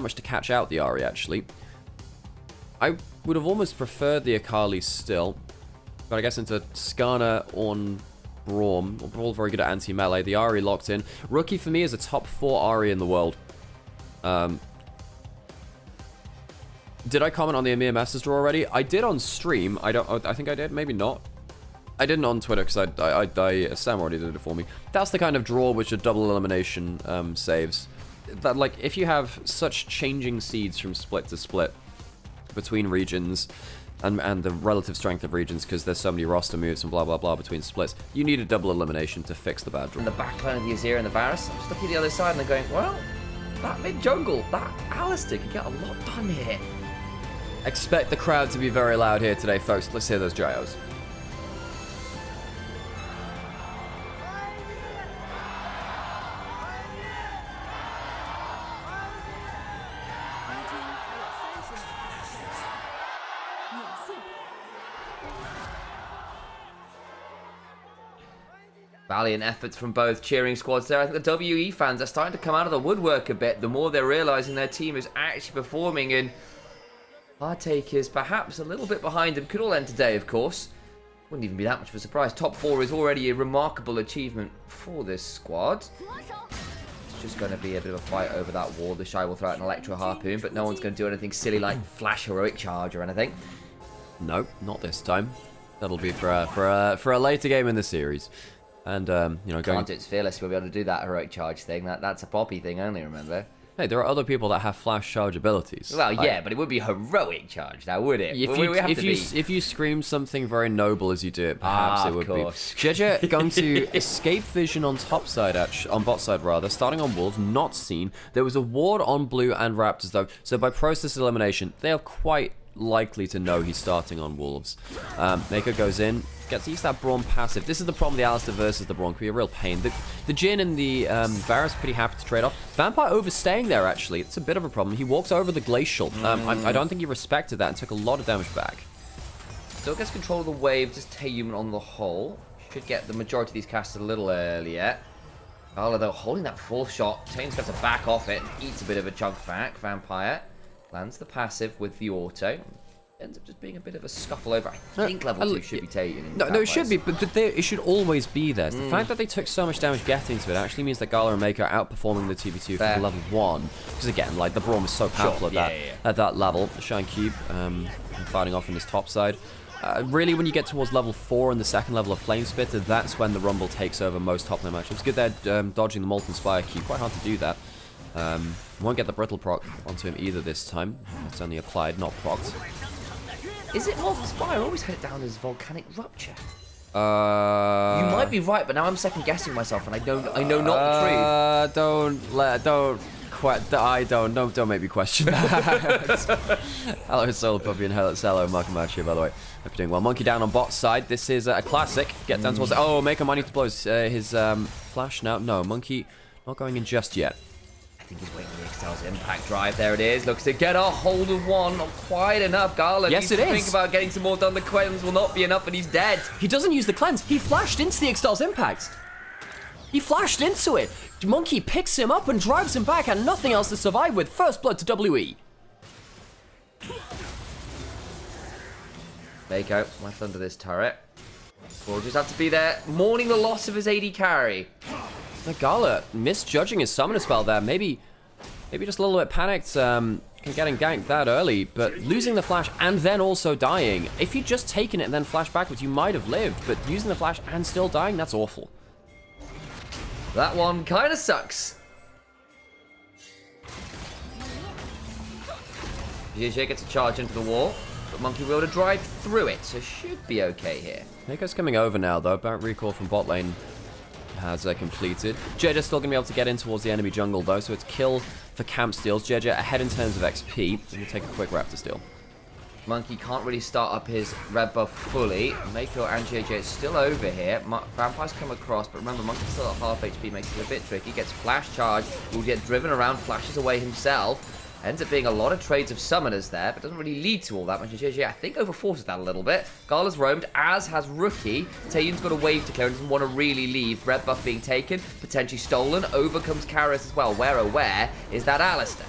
much to catch out the Ahri, actually. I would have almost preferred the Akali still. But I guess into Skarner on Braum. Braum very good at anti-melee. The Ahri locked in. Rookie for me is a top 4 Ahri in the world. Did I comment on the Amir Masters draw already? I did on stream. I think I did. Maybe not. I didn't on Twitter because Sam already did it for me. That's the kind of draw which a double elimination saves. That, like, if you have such changing seeds from split to split between regions and the relative strength of regions, because there's so many roster moves and blah blah blah between splits, you need a double elimination to fix the bad draw. In the backline of the Azir and the Varus, I'm just looking at the other side and they're going, well, that mid jungle, that Alistair can get a lot done here. Expect the crowd to be very loud here today, folks. Let's hear those gyros. Valiant efforts from both cheering squads there. I think the WE fans are starting to come out of the woodwork a bit the more they're realising their team is actually performing, and Partake is perhaps a little bit behind them. Could all end today, of course. Wouldn't even be that much of a surprise. Top 4 is already a remarkable achievement for this squad. It's just going to be a bit of a fight over that wall. The Shy will throw out an Electro Harpoon, but no one's going to do anything silly like flash Heroic Charge or anything. No, not this time. That'll be for a later game in the series. And, you know, Can't do it's Fearless. We'll be able to do that Heroic Charge thing. That's a Poppy thing only, remember? Hey, there are other people that have flash charge abilities. Well, yeah, but it would be Heroic Charge now, would it? If you scream something very noble as you do it, perhaps it would be. JJ going to escape vision on top side, on bot side rather, starting on Wolves, not seen. There was a ward on Blue and Raptors though, so by process elimination, they are quite likely to know he's starting on Wolves. Mako goes in, gets to use that Braum passive. This is the problem, the Alistair versus the Braum. Could be a real pain. The Jhin and the Varus pretty happy to trade off. Vampire overstaying there, actually. It's a bit of a problem. He walks over the Glacial. I don't think he respected that and took a lot of damage back. Still gets control of the wave, just Taeyuman on the whole. Should get the majority of these cast a little earlier. Gala, though, holding that full shot. Taeyuman's got to back off it. Eats a bit of a chunk back. Vampire lands the passive with the auto. Ends up just being a bit of a scuffle over. I think level 2 should be taken. No, it should be, but it should always be there. The fact that they took so much damage getting to it actually means that Gala and Mako are outperforming the 2v2 for level 1. Because again, like, the Braum is so powerful at that level. The Shine Cube fighting off in this top side. Really, when you get towards level 4 and the second level of Flame Spitter, that's when the Rumble takes over most top lane matchups. Good there, dodging the Molten Spire Cube. Quite hard to do that. Won't get the Brittle proc onto him either this time. It's only applied, not procced. Is it Molten Spire? I always had it down as Volcanic Rupture. You might be right, but now I'm second guessing myself, and I know not the truth. Don't make me question that. Hello, Solar Puppy, and hello, Mark Match here, by the way. Hope you're doing well. Monkey down on bot side. This is a classic. Get down towards. Oh, Mako might need to blow his flash now. No, Monkey not going in just yet. I think he's waiting for the Excel's impact drive. There it is. Looks to get a hold of one. Not quite enough. Gala yes, it is. Think about getting some more done. The cleanse will not be enough, and he's dead. He doesn't use the cleanse. He flashed into the Excel's impact. He flashed into it. Monkey picks him up and drives him back, and nothing else to survive with. First blood to WE. Mako left under this turret. Will just have to be there, mourning the loss of his AD carry. Gala misjudging his summoner spell there. Maybe just a little bit panicked, getting ganked that early, but losing the flash and then also dying. If you'd just taken it and then flashed backwards, you might have lived, but using the flash and still dying, that's awful. That one kind of sucks. GJ gets a charge into the wall, but Monkey will to drive through it, so should be okay here. Mako's coming over now, though. Barret recall from bot lane has completed. JJ's still going to be able to get in towards the enemy jungle, though, so it's kill for camp steals. JJ ahead in terms of XP. We'll take a quick Raptor steal. Monkey can't really start up his red buff fully. Mako and JJ still over here. Vampire's come across, but remember, Monkey's still at half HP, makes it a bit tricky. Gets flash charge, will get driven around, flashes away himself. Ends up being a lot of trades of summoners there, but doesn't really lead to all that much. And JJ, I think, overforces that a little bit. Gala's roamed, as has Rookie. Taeyun's got a wave to clear and doesn't want to really leave. Red buff being taken, potentially stolen. Over comes Karis as well. Where is that Alistair?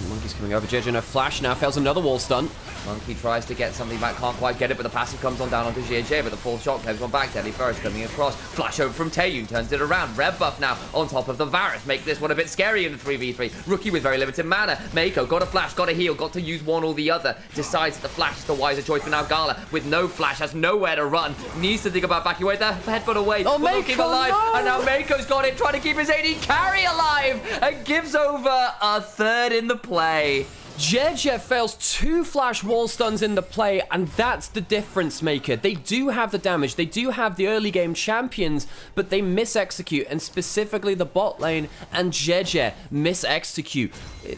Monkey's coming over. JJ, no flash now. Fails another wall stun. Monkey tries to get something back, can't quite get it, but the passive comes on down onto JJ, but the full shot comes on back. Deadly Burst coming across. Flash over from Taeyun, turns it around. Red buff now on top of the Varus. Make this one a bit scary in the 3v3. Rookie with very limited mana. Mako got a flash, got a heal, got to use one or the other. Decides that the flash is the wiser choice, but now Gala, with no flash, has nowhere to run. Needs to think about backing away. The headbutt away. Oh, Mako, keep alive. no! And now Mako's got it, trying to keep his AD carry alive, and gives over a third in the play. JJ fails 2 flash wall stuns in the play, and that's the difference maker. They do have the damage, they do have the early game champions, but they mis-execute, and specifically the bot lane and JJ mis-execute.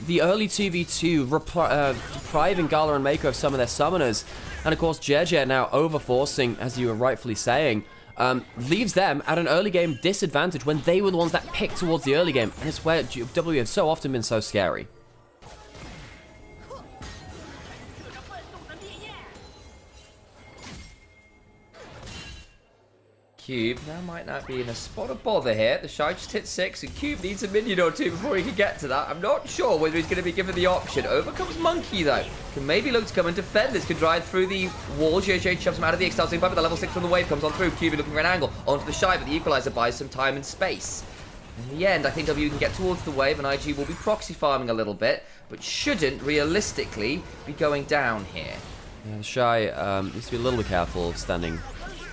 The early 2v2 depriving Gala and Mako of some of their summoners, and of course JJ now overforcing, as you were rightfully saying, leaves them at an early game disadvantage when they were the ones that picked towards the early game, and it's where W have so often been so scary. Cube now might not be in a spot of bother here. The Shy just hit 6, and Cube needs a minion or 2 before he can get to that. I'm not sure whether he's going to be given the option. Over comes Monkey, though. Can maybe look to come and defend this. Can drive through the wall. JJ shoves him out of the external pipe, but the level 6 from the wave comes on through. Cube looking for an angle onto the Shy, but the Equalizer buys some time and space. In the end, I think W can get towards the wave, and IG will be proxy farming a little bit, but shouldn't realistically be going down here. Yeah, the Shy needs to be a little bit careful of standing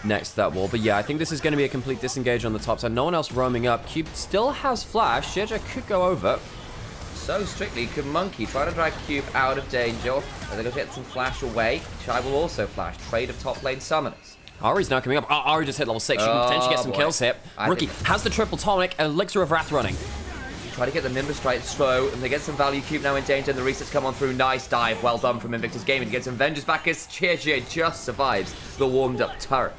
next to that wall. But yeah, I think this is going to be a complete disengage on the top side. No one else roaming up. Cube still has flash. JJ could go over. So strictly, could Monkey try to drag Cube out of danger? Are they going to get some flash away? Shy will also flash. Trade of top lane summoners. Ari's now coming up. Ari just hit level 6. She can potentially get some kills here. Rookie has the triple tonic. Elixir of Wrath running. Try to get the Nimbus Strike slow, and they get some value. Cube now in danger, and the resets come on through. Nice dive. Well done from Invictus Gaming to get some Vengeance back as JJ just survives the warmed-up turret.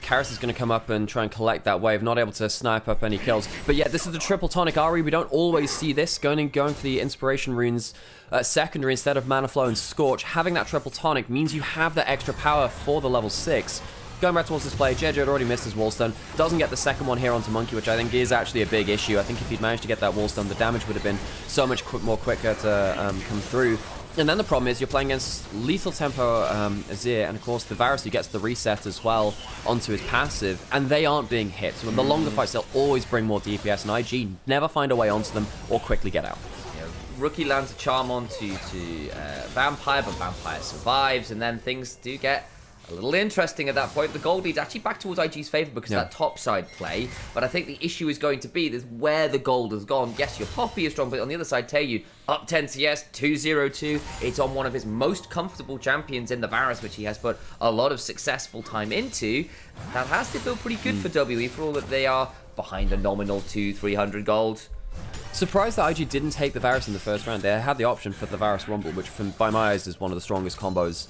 Karis is going to come up and try and collect that wave, not able to snipe up any kills. But yeah, this is the triple tonic Ari. We don't always see this. Going for the Inspiration Runes secondary instead of Mana Flow and Scorch. Having that triple tonic means you have that extra power for the level 6. Going back towards this play, JJ had already missed his wall stun. Doesn't get the second one here onto Monkey, which I think is actually a big issue. I think if he'd managed to get that wall stun, the damage would have been so much more quicker to come through. And then the problem is you're playing against lethal tempo Azir, and of course the Varus who gets the reset as well onto his passive, and they aren't being hit. So in the longer fights, they'll always bring more DPS, and IG never find a way onto them or quickly get out. Yeah, Rookie lands a charm onto Vampire, but Vampire survives, and then things do get a little interesting at that point. The gold lead's actually back towards IG's favor because of that top side play. But I think the issue is going to be this where the gold has gone. Yes, your Poppy is strong, but on the other side, Taeyun up 10 CS, 202. It's on one of his most comfortable champions in the Varus, which he has put a lot of successful time into. That has to feel pretty good for WE for all that they are behind a nominal 200-300 gold. Surprised that IG didn't take the Varus in the first round. They had the option for the Varus Rumble, which by my eyes is one of the strongest combos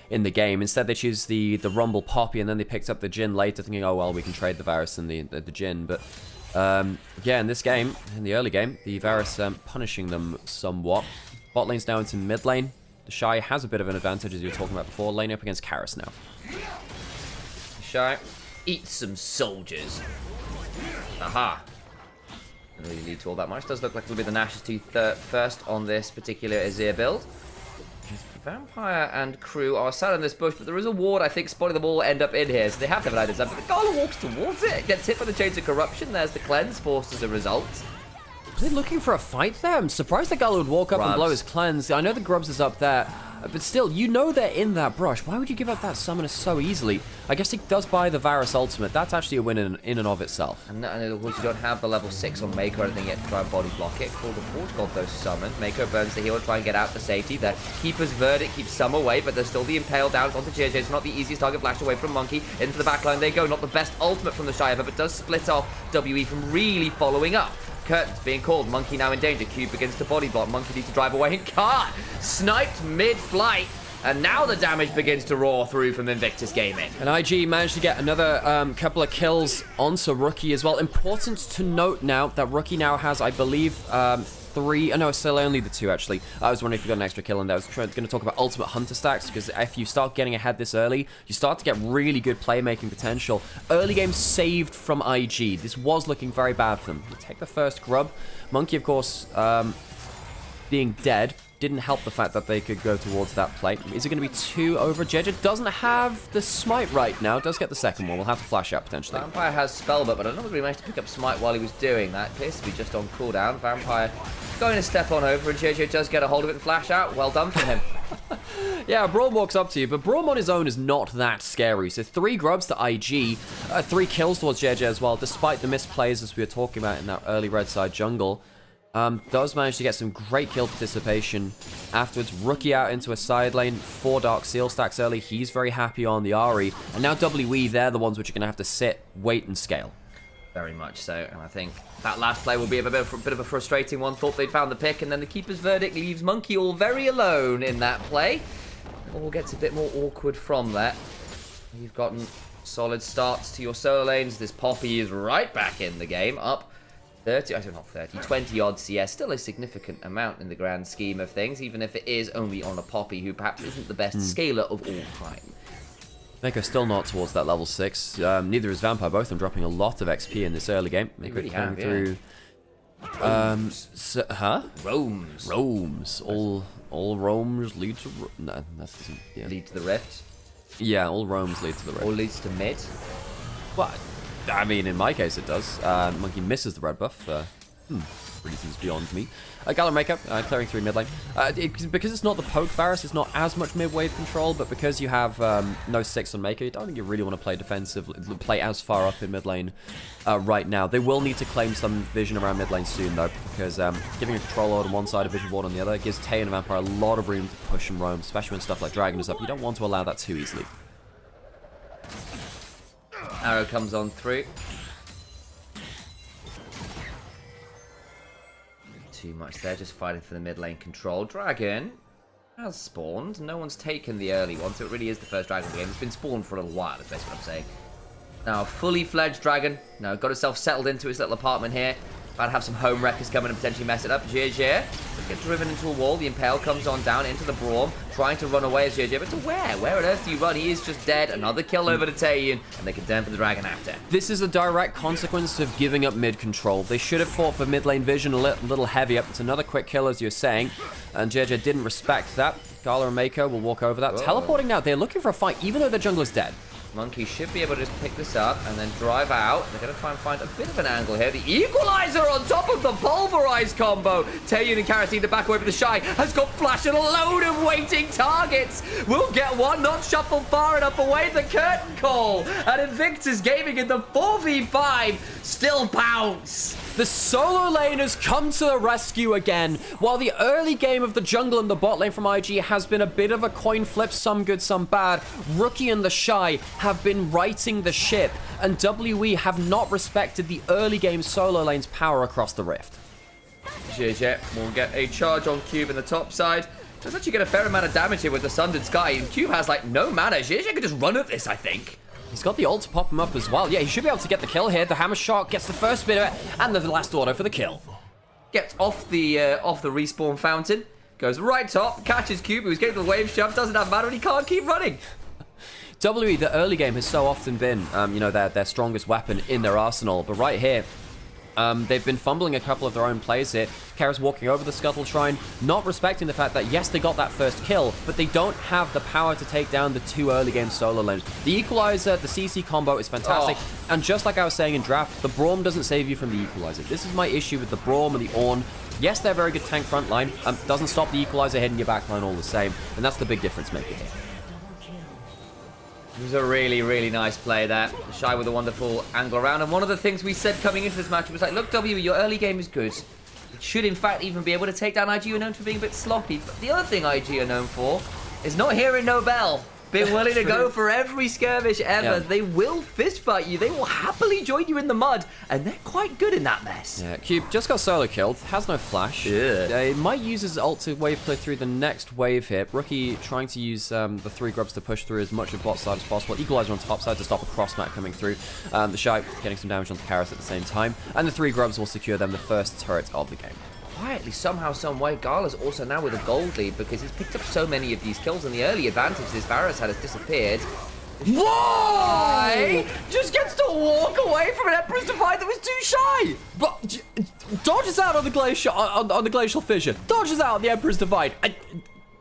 in the game. Instead, they choose the Rumble Poppy, and then they picked up the Jhin later, thinking, oh, well, we can trade the Varus and the Jhin. But yeah, in this game, in the early game, the Varus punishing them somewhat. Bot lane's now into mid lane. The Shy has a bit of an advantage, as you were talking about before. Lane up against Karis now. Shy, eat some soldiers. Aha. Doesn't really lead to all that much. Does look like it'll be the Nash's 2 first on this particular Azir build. Vampire and crew are sat in this bush, but there is a ward, I think, spotting them all end up in here, so they have to have an idea. But the Gala walks towards it, gets hit by the Chains of Corruption. There's the cleanse forced as a result. Are they looking for a fight there? I'm surprised the Gala would walk up and blow his cleanse. I know the Grubs is up there, but still, you know they're in that brush. Why would you give up that summoner so easily? I guess he does buy the Varus ultimate. That's actually a win in and of itself. And of course, you don't have the level 6 on Mako or anything yet to try and body block it. Call the Forge God, though, summoned. Mako burns the heal to try and get out for safety. The Keeper's Verdict keeps some away, but there's still the Impale down onto JJ. It's not the easiest target. Flashed away from Monkey. Into the backline they go. Not the best ultimate from the Shy ever, but does split off WE from really following up. Curtains being called. Monkey now in danger. Cube begins to body block. Monkey needs to drive away and can't. Sniped mid-flight. And now the damage begins to roar through from Invictus Gaming. And IG managed to get another couple of kills onto Rookie as well. Important to note now that Rookie now has, I believe, 3... Oh, no, it's still only the 2, actually. I was wondering if you got an extra kill in there. I was going to talk about Ultimate Hunter stacks, because if you start getting ahead this early, you start to get really good playmaking potential. Early game saved from IG. This was looking very bad for them. You take the first grub. Monkey, of course... being dead didn't help the fact that they could go towards that plate. Is it going to be 2 over? Jeje doesn't have the smite right now. Does get the second one. We'll have to flash out potentially. Vampire has Spellbook, but I don't know if he managed to pick up smite while he was doing that. Appears to be just on cooldown. Vampire going to step on over, and Jeje does get a hold of it and flash out. Well done for him. Yeah, Braum walks up to you, but Braum on his own is not that scary. So 3 grubs to IG, 3 kills towards Jeje as well, despite the misplays as we were talking about in that early red side jungle. Does manage to get some great kill participation afterwards. Rookie out into a side lane, 4 Dark Seal stacks early. He's very happy on the Ahri. And now WE, they're the ones which are going to have to sit, wait, and scale. Very much so, and I think that last play will be a bit of a frustrating one. Thought they'd found the pick, and then the keeper's verdict leaves Monkey all very alone in that play. It all gets a bit more awkward from that. You've gotten solid starts to your solo lanes. This Poppy is right back in the game, up 30, I don't know, not 30, 20 odd CS, still a significant amount in the grand scheme of things, even if it is only on a Poppy who perhaps isn't the best scaler of all time. Mako still not towards that level 6. Neither is Vampire. Both of them dropping a lot of XP in this early game. They really have, through. Roams. All roams lead to. No, that doesn't. Yeah. Lead to the rift. Yeah, all roams lead to the rift. All leads to mid. Well, I mean, in my case, it does. Monkey misses the red buff. Reasons beyond me. Galler Maker, clearing through mid lane. Because it's not the poke Varus, it's not as much mid-wave control, but because you have no 6 on Maker, I don't think you really want to play defensive, play as far up in mid lane right now. They will need to claim some vision around mid lane soon, though, because giving a control ward on one side, a vision ward on the other, gives Tay and Vampire a lot of room to push and roam, especially when stuff like Dragon is up. You don't want to allow that too easily. Arrow comes on through. Too much there, just fighting for the mid lane control. Dragon has spawned. No one's taken the early one, so it really is the first dragon of the game. It's been spawned for a little while, is basically what I'm saying. Now, fully fledged dragon. Now, got himself settled into his little apartment here. About to have some home wreckers come in and potentially mess it up. JJ get driven into a wall. The Impale comes on down into the Braum, trying to run away as JJ. But to where? Where on earth do you run? He is just dead. Another kill over to Taeyin, and they condemn for the dragon after. This is a direct consequence of giving up mid control. They should have fought for mid lane vision a little heavier. It's another quick kill, as you're saying, and JJ didn't respect that. Gala and Mako will walk over that. Whoa. Teleporting now. They're looking for a fight, even though their jungler's dead. Monkey should be able to just pick this up and then drive out. They're going to try and find a bit of an angle here. The Equalizer on top of the Pulverize combo. Taeyin and Karasine to back away, but the Shy has got Flash and a load of waiting targets. We'll get one, not shuffled far enough away. The curtain call. And Invictus Gaming in the 4v5 still bounce. The solo lane has come to the rescue again. While the early game of the jungle and the bot lane from IG has been a bit of a coin flip, some good, some bad, Rookie and the Shy have been righting the ship, and WE have not respected the early game solo lane's power across the rift. JJ will get a charge on Cube in the top side. Does actually get a fair amount of damage here with the Sundered Sky, and Cube has like no mana. JJ could just run at this, I think. He's got the ult to pop him up as well. Yeah, he should be able to get the kill here. The hammer shot gets the first bit of it, and the last auto for the kill. Gets off the respawn fountain, goes right top, catches Cube, who's getting the wave shove, doesn't have mana, and he can't keep running. WE, the early game has so often been, their strongest weapon in their arsenal, but right here, they've been fumbling a couple of their own plays here. Kara's walking over the Scuttle Shrine, not respecting the fact that, yes, they got that first kill, but they don't have the power to take down the 2 early game solo lanes. The Equalizer, the CC combo is fantastic, and just like I was saying in draft, the Braum doesn't save you from the Equalizer. This is my issue with the Braum and the Ornn. Yes, they're very good tank front line, doesn't stop the Equalizer hitting your back line all the same, and that's the big difference maker here. It was a really, really nice play there. Shy with a wonderful angle around. And one of the things we said coming into this match was like, look, W, your early game is good. It should, in fact, even be able to take down IG, who are known for being a bit sloppy. But the other thing IG are known for is not hearing no bell. Being willing to go for every skirmish ever. Yeah. They will fist fight you. They will happily join you in the mud. And they're quite good in that mess. Yeah, Cube just got solo killed. Has no flash. Yeah. He might use his ult to wave clear through the next wave here. Rookie trying to use the 3 grubs to push through as much of bot side as possible. Equalizer on top side to stop a cross mat coming through. The Shy getting some damage onto Karis at the same time. And the 3 grubs will secure them the first turret of the game. Quietly, somehow, some way, Gala's also now with a gold lead because he's picked up so many of these kills, and the early advantage this Varus had has disappeared. Whoa! Just gets to walk away from an Emperor's Divide that was too shy. But dodges out on the glacial on the glacial fissure. Dodges out on the Emperor's Divide.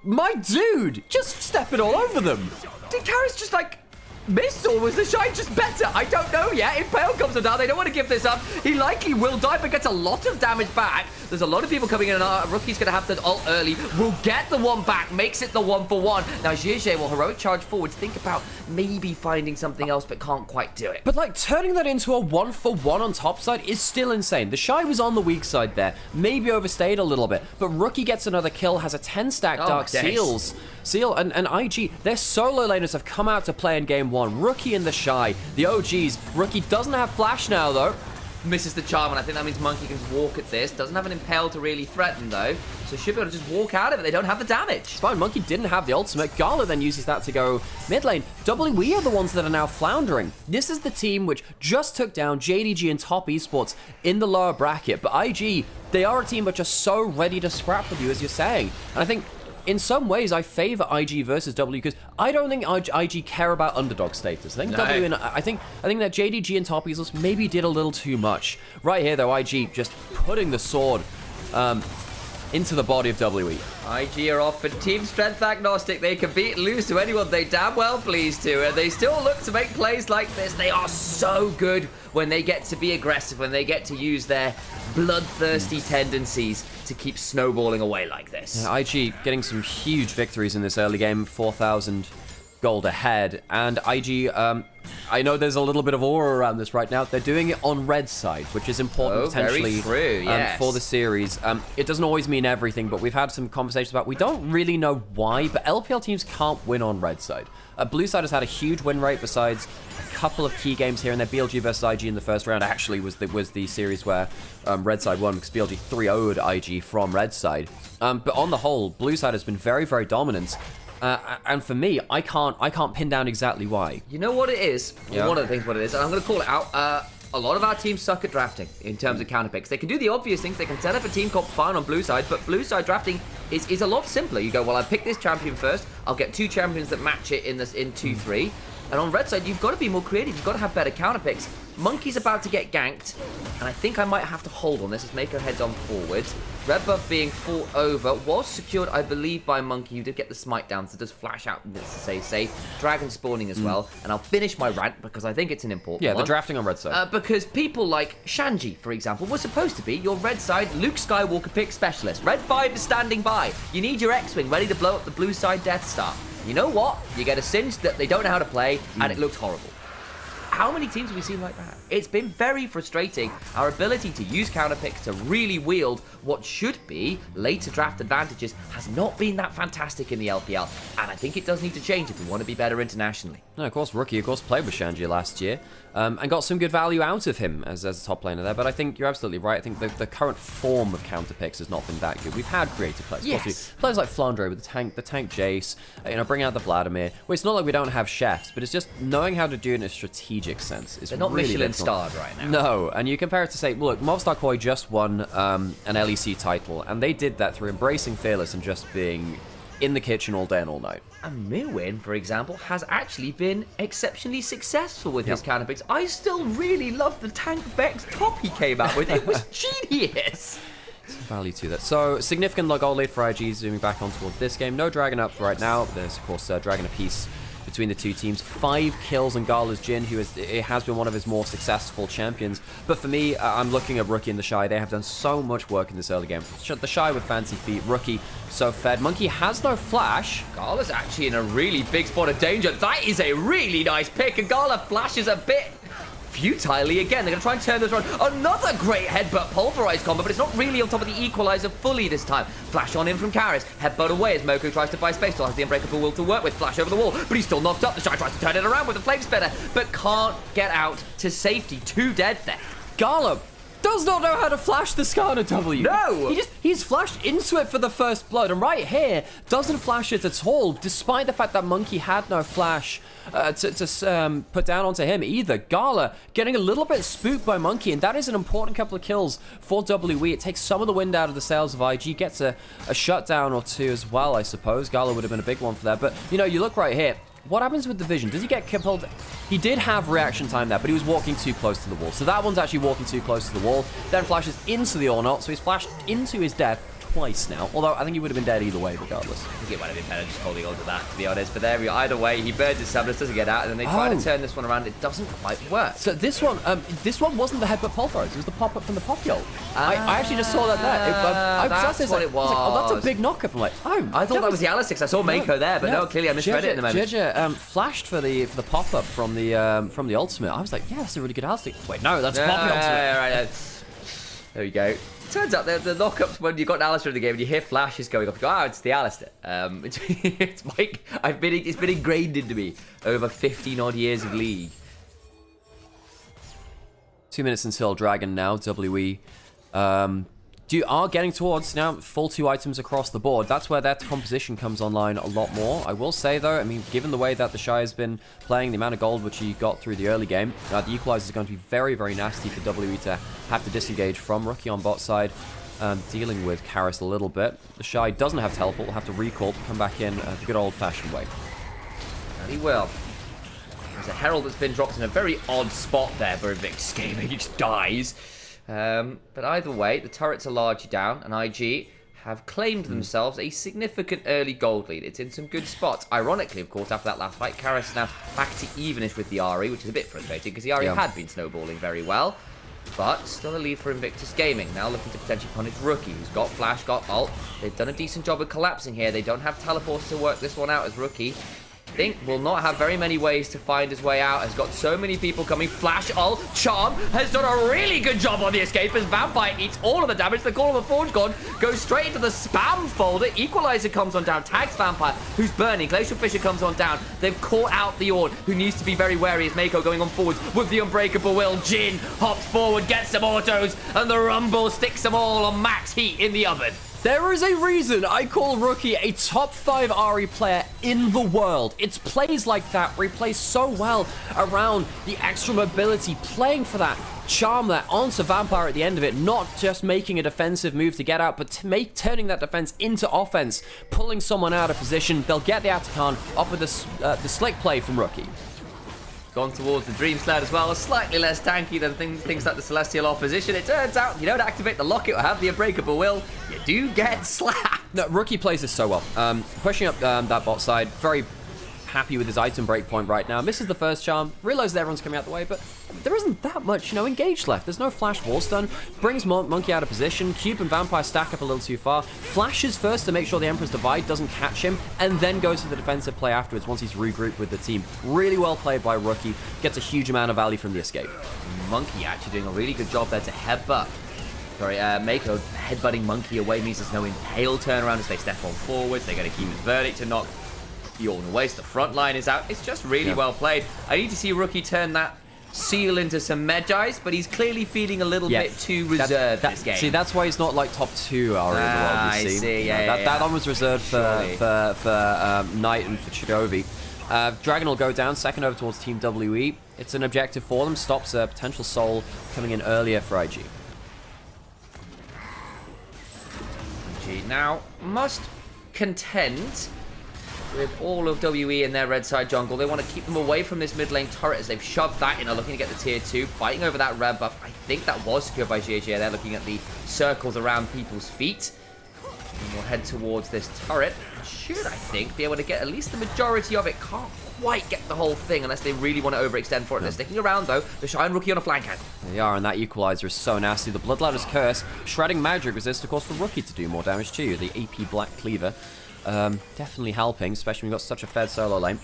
My dude, just stepping all over them. Did Karis just like miss, or was the shy just better? I don't know yet. Impale comes down. They don't want to give this up. He likely will die, but gets a lot of damage back. There's a lot of people coming in, and Rookie's going to have to ult early. Will get the one back, makes it the 1-for-1. Now, Zhizhe will heroic charge forward, think about maybe finding something else, but can't quite do it. But, like, turning that into a 1-for-1 on top side is still insane. The Shy was on the weak side there, maybe overstayed a little bit, but Rookie gets another kill, has a 10-stack Dark Seal, and IG, their solo laners have come out to play in game 1. Rookie and the Shy, the OGs. Rookie doesn't have flash now, though. Misses the charm, and I think that means Monkey can walk at this. Doesn't have an Impale to really threaten, though. So should be able to just walk out of it. They don't have the damage. It's fine. Monkey didn't have the ultimate. Gala then uses that to go mid lane. We are the ones that are now floundering. This is the team which just took down JDG and Top Esports in the lower bracket. But IG, they are a team which are so ready to scrap with you, as you're saying. And I think in some ways, I favor IG versus W because I don't think IG care about underdog status. I think W and I think that JDG and Top Esports maybe did a little too much. Right here, though, IG just putting the sword into the body of WE. IG are often team strength agnostic. They can beat and lose to anyone they damn well please to, and they still look to make plays like this. They are so good when they get to be aggressive, when they get to use their bloodthirsty tendencies to keep snowballing away like this. Yeah, IG getting some huge victories in this early game, 4,000 gold ahead, and IG, I know there's a little bit of aura around this right now. They're doing it on red side, which is important potentially very true, yes. For the series. It doesn't always mean everything, but we've had some conversations about we don't really know why, but LPL teams can't win on red side. Blue side has had a huge win rate besides a couple of key games here and there. BLG versus IG in the first round actually was the series where red side won because BLG 3-0'd IG from red side. But on the whole, blue side has been very, very dominant. And for me, I can't pin down exactly why. You know what it is? Yeah. One of the things what it is, and I'm going to call it out. A lot of our teams suck at drafting in terms of counter picks. They can do the obvious things. They can set up a team comp fine on blue side, but blue side drafting is a lot simpler. You go, well, I pick this champion first. I'll get 2 champions that match it in 2-3. And on red side, you've got to be more creative. You've got to have better counter picks. Monkey's about to get ganked, and I think I might have to hold on this as Mako heads on forwards. Red buff being full over was secured, I believe, by Monkey, who did get the smite down, so does flash out to stay safe. Dragon spawning as well, and I'll finish my rant because I think it's an important one. Yeah, the drafting on red side. Because people like Shanji, for example, was supposed to be your red side Luke Skywalker pick specialist. Red 5 is standing by. You need your X-Wing ready to blow up the blue side Death Star. You know what? You get a Singe that they don't know how to play, and it looks horrible. How many teams have we seen like that? It's been very frustrating. Our ability to use counter picks to really wield what should be later draft advantages has not been that fantastic in the LPL, and I think it does need to change if we want to be better internationally. No, of course, Rookie, played with Shanji last year, and got some good value out of him as a top laner there, but I think you're absolutely right. I think the current form of counter picks has not been that good. We've had creative players. Yes. Of course, players like Flandre with the tank Jace, bring out the Vladimir. Well, it's not like we don't have chefs, but it's just knowing how to do it in a strategic sense. They're not really Michelin starred right now. No, and you compare it to say, look, Movistar Koi just won an LEC title, and they did that through embracing Fearless and just being in the kitchen all day and all night. And Mirwin, for example, has actually been exceptionally successful with his counter picks. I still really love the Tank Vex top he came out with. It was genius. Some value to that. So, significant goal lead for IG, zooming back on towards this game. No Dragon up right now. There's, of course, Dragon apiece between the two teams. 5 kills on Gala's Jhin, who has been one of his more successful champions. But for me, I'm looking at Rookie and the Shy. They have done so much work in this early game. The Shy with fancy feet, Rookie so fed. Monkey has no flash. Gala's actually in a really big spot of danger. That is a really nice pick, and Gala flashes a bit futilely again. They're going to try and turn this around. Another great headbutt pulverized combo, but it's not really on top of the equalizer fully this time. Flash on in from Karis. Headbutt away as Moko tries to buy space. Still has the unbreakable will to work with. Flash over the wall, but he's still knocked up. The Shy tries to turn it around with the flame spitter, but can't get out to safety. 2 dead there. Gala does not know how to flash the Skarner W. No! He's flashed into it for the first blood, and right here, doesn't flash it at all, despite the fact that Monkey had no flash to put down onto him either. Gala getting a little bit spooked by Monkey, and that is an important couple of kills for WE. It takes some of the wind out of the sails of IG, gets a shutdown or 2 as well, I suppose. Gala would have been a big one for that, but, you look right here. what happens with the vision? Does he get killed? He did have reaction time there, but he was walking too close to the wall. So that one's actually walking too close to the wall. Then flashes into the or not, so he's flashed into his death twice now. Although I think he would have been dead either way, regardless. I think it might have been better just holding on to that, to be honest. But there we are. Either way, he burns his summoners, doesn't get out, and then they try to turn this one around. It doesn't quite work. So this one wasn't the headbutt pulverizer. It was the pop-up from the pop ult. I actually just saw that there. That's what it was. Oh, that's a big knock-up. I'm like, oh. I thought that was the Alisix. I saw Mako there, but no, clearly I misread it in the moment. Jeje flashed for the pop-up from the ultimate. I was like, yeah, that's a really good Alisix. Wait, no, that's Poppy ultimate. Right. There we go. Turns out the knockups when you got an Alistair in the game and you hear flashes going off, you go, it's the Alistair. It's been ingrained into me over 15 odd years of League. 2 minutes until Dragon now, WE. Are getting towards now full 2 items across the board. That's where that composition comes online a lot more. I will say though, I mean, given the way that the Shy has been playing, the amount of gold which he got through the early game, the equalizer is going to be very, very nasty for WE to have to disengage from. Rookie on bot side, dealing with Karis a little bit. The Shy doesn't have teleport, will have to recall to come back in the good old-fashioned way. And he will. There's a Herald that's been dropped in a very odd spot there for a Vix game. He just dies. But either way, the turrets are largely down, and IG have claimed themselves a significant early gold lead. It's in some good spots. Ironically, of course, after that last fight, Karis is now back to evenish with the Ahri, which is a bit frustrating, because the Ahri had been snowballing very well. But still a lead for Invictus Gaming. Now looking to potentially punish Rookie, who's got Flash, got ult. They've done a decent job of collapsing here. They don't have teleports to work this one out as Rookie. Think will not have very many ways to find his way out. Has got so many people coming. Flash, ult, Charm has done a really good job on the escape as Vampire eats all of the damage. The Call of the Forge God goes straight into the spam folder. Equalizer comes on down, tags Vampire, who's burning. Glacial Fissure comes on down. They've caught out the Ord, who needs to be very wary as Mako going on forwards with the Unbreakable Will. Jin hops forward, gets some autos, and the Rumble sticks them all on max heat in the oven. There is a reason I call Rookie a top 5 Ahri player in the world. It's plays like that where he plays so well around the extra mobility, playing for that charm there onto Vampire at the end of it, not just making a defensive move to get out, but turning that defense into offense, pulling someone out of position. They'll get the Atakan off with the slick play from Rookie. Gone towards the Dream Sled as well, slightly less tanky than things like the Celestial Opposition. It turns out you don't activate the Locket or have the Unbreakable Will, you do get slapped. No, Rookie plays this so well. Pushing up that bot side, very happy with his item breakpoint right now. Misses the first charm, realizes that everyone's coming out the way, but there isn't that much, engaged left. There's no Flash wall stun, brings Monkey out of position. Cube and Vampire stack up a little too far. Flashes first to make sure the Emperor's Divide doesn't catch him, and then goes for the defensive play afterwards once he's regrouped with the team. Really well played by Rookie. Gets a huge amount of value from the escape. Monkey actually doing a really good job there to headbutt. Sorry, Mako headbutting Monkey away means there's no impale turnaround as they step on forwards. They're going to keep his verdict to knock Yorn away, so the front line is out. It's just really well played. I need to see Rookie turn that Seal into some Medjais, but he's clearly feeling a little bit too reserved this game. See, that's why he's not like top 2 Ahri in the world, you see. That one was reserved for Knight and for Chovy. Dragon will go down, second over towards Team WE. It's an objective for them, stops a potential soul coming in earlier for IG. IG now must contend with all of WE in their red side jungle. They want to keep them away from this mid lane turret as they've shoved that in, are looking to get the tier 2, fighting over that red buff. I think that was secured by GG. They're looking at the circles around people's feet. And we'll head towards this turret. Should, I think, be able to get at least the majority of it. Can't quite get the whole thing unless they really want to overextend for it. They're sticking around, though. The Shine Rookie on a flank hand. They are, and that equalizer is so nasty. The Bloodladder's Curse, shredding magic resist, of course, for Rookie to do more damage to you. The AP Black Cleaver. Definitely helping, especially when we've got such a fed solo lane.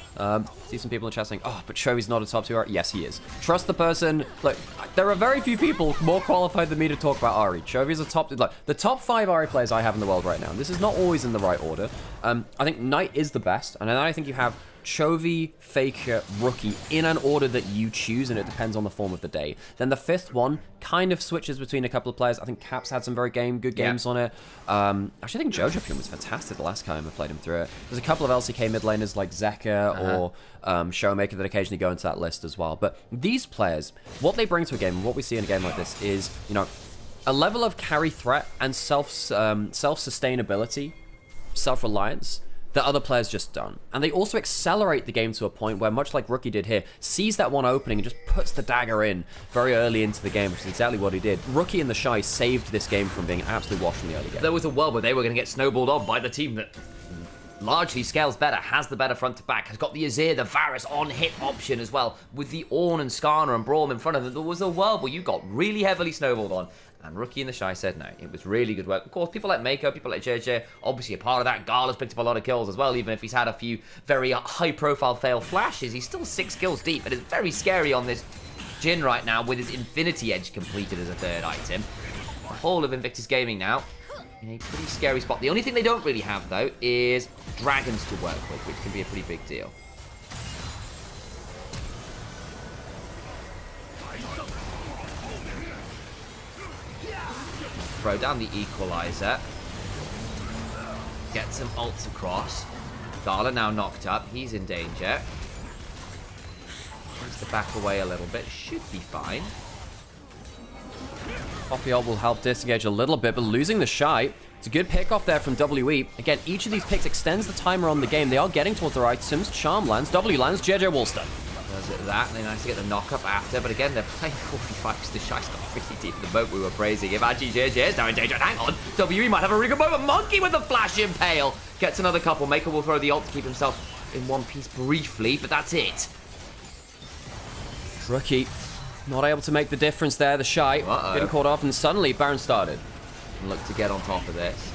See some people in the chat saying, oh, but Chovy's not a top 2 Ahri. Yes, he is. Trust the person. Look, there are very few people more qualified than me to talk about Ahri. Chovy's a top, like, the top 5 Ahri players I have in the world right now. This is not always in the right order. I think Knight is the best, and then I think you have Chovy, Faker, Rookie in an order that you choose, and it depends on the form of the day. Then the 5th one kind of switches between a couple of players. I think Caps had some very good games on it. Actually, I think Jojo was fantastic the last time I played him through it. There's a couple of LCK mid laners like Zeka or Showmaker that occasionally go into that list as well. But these players, what they bring to a game, and what we see in a game like this is, a level of carry threat and self-sustainability, self-reliance that other players just don't. And they also accelerate the game to a point where, much like Rookie did here, sees that one opening and just puts the dagger in very early into the game, which is exactly what he did. Rookie and the Shy saved this game from being absolutely washed in the early game. There was a world where they were going to get snowballed on by the team that largely scales better, has the better front to back, has got the Azir, the Varus on hit option as well, with the Ornn and Skarner and Braum in front of them. There was a world where you got really heavily snowballed on, and Rookie and the Shy said no. It was really good work. Of course, people like Mako, people like JJ, obviously a part of that. Gala's picked up a lot of kills as well, even if he's had a few very high-profile fail flashes. He's still 6 kills deep, and it's very scary on this Jhin right now with his Infinity Edge completed as a 3rd item. The whole of Invictus Gaming now in a pretty scary spot. The only thing they don't really have, though, is dragons to work with, which can be a pretty big deal. Throw down the equalizer. Get some ults across. Gala now knocked up. He's in danger. Needs to back away a little bit. Should be fine. Poppy ult will help disengage a little bit, but losing the Shy. It's a good pick off there from WE. Again, each of these picks extends the timer on the game. They are getting towards their items. Charm lands, W lands, JJ Wallstone. Does it that, and they managed to get the knock-up after, but again, they're playing 45 because the Shy's got pretty deep in the boat we were praising him. Actually, JJ is now in danger. Hang on, WE might have a really good moment. Monkey with the flash impale. Gets another couple. Maker will throw the ult to keep himself in one piece briefly, but that's it. Rookie not able to make the difference there. The Shy getting caught off, and suddenly Baron started. And look to get on top of this.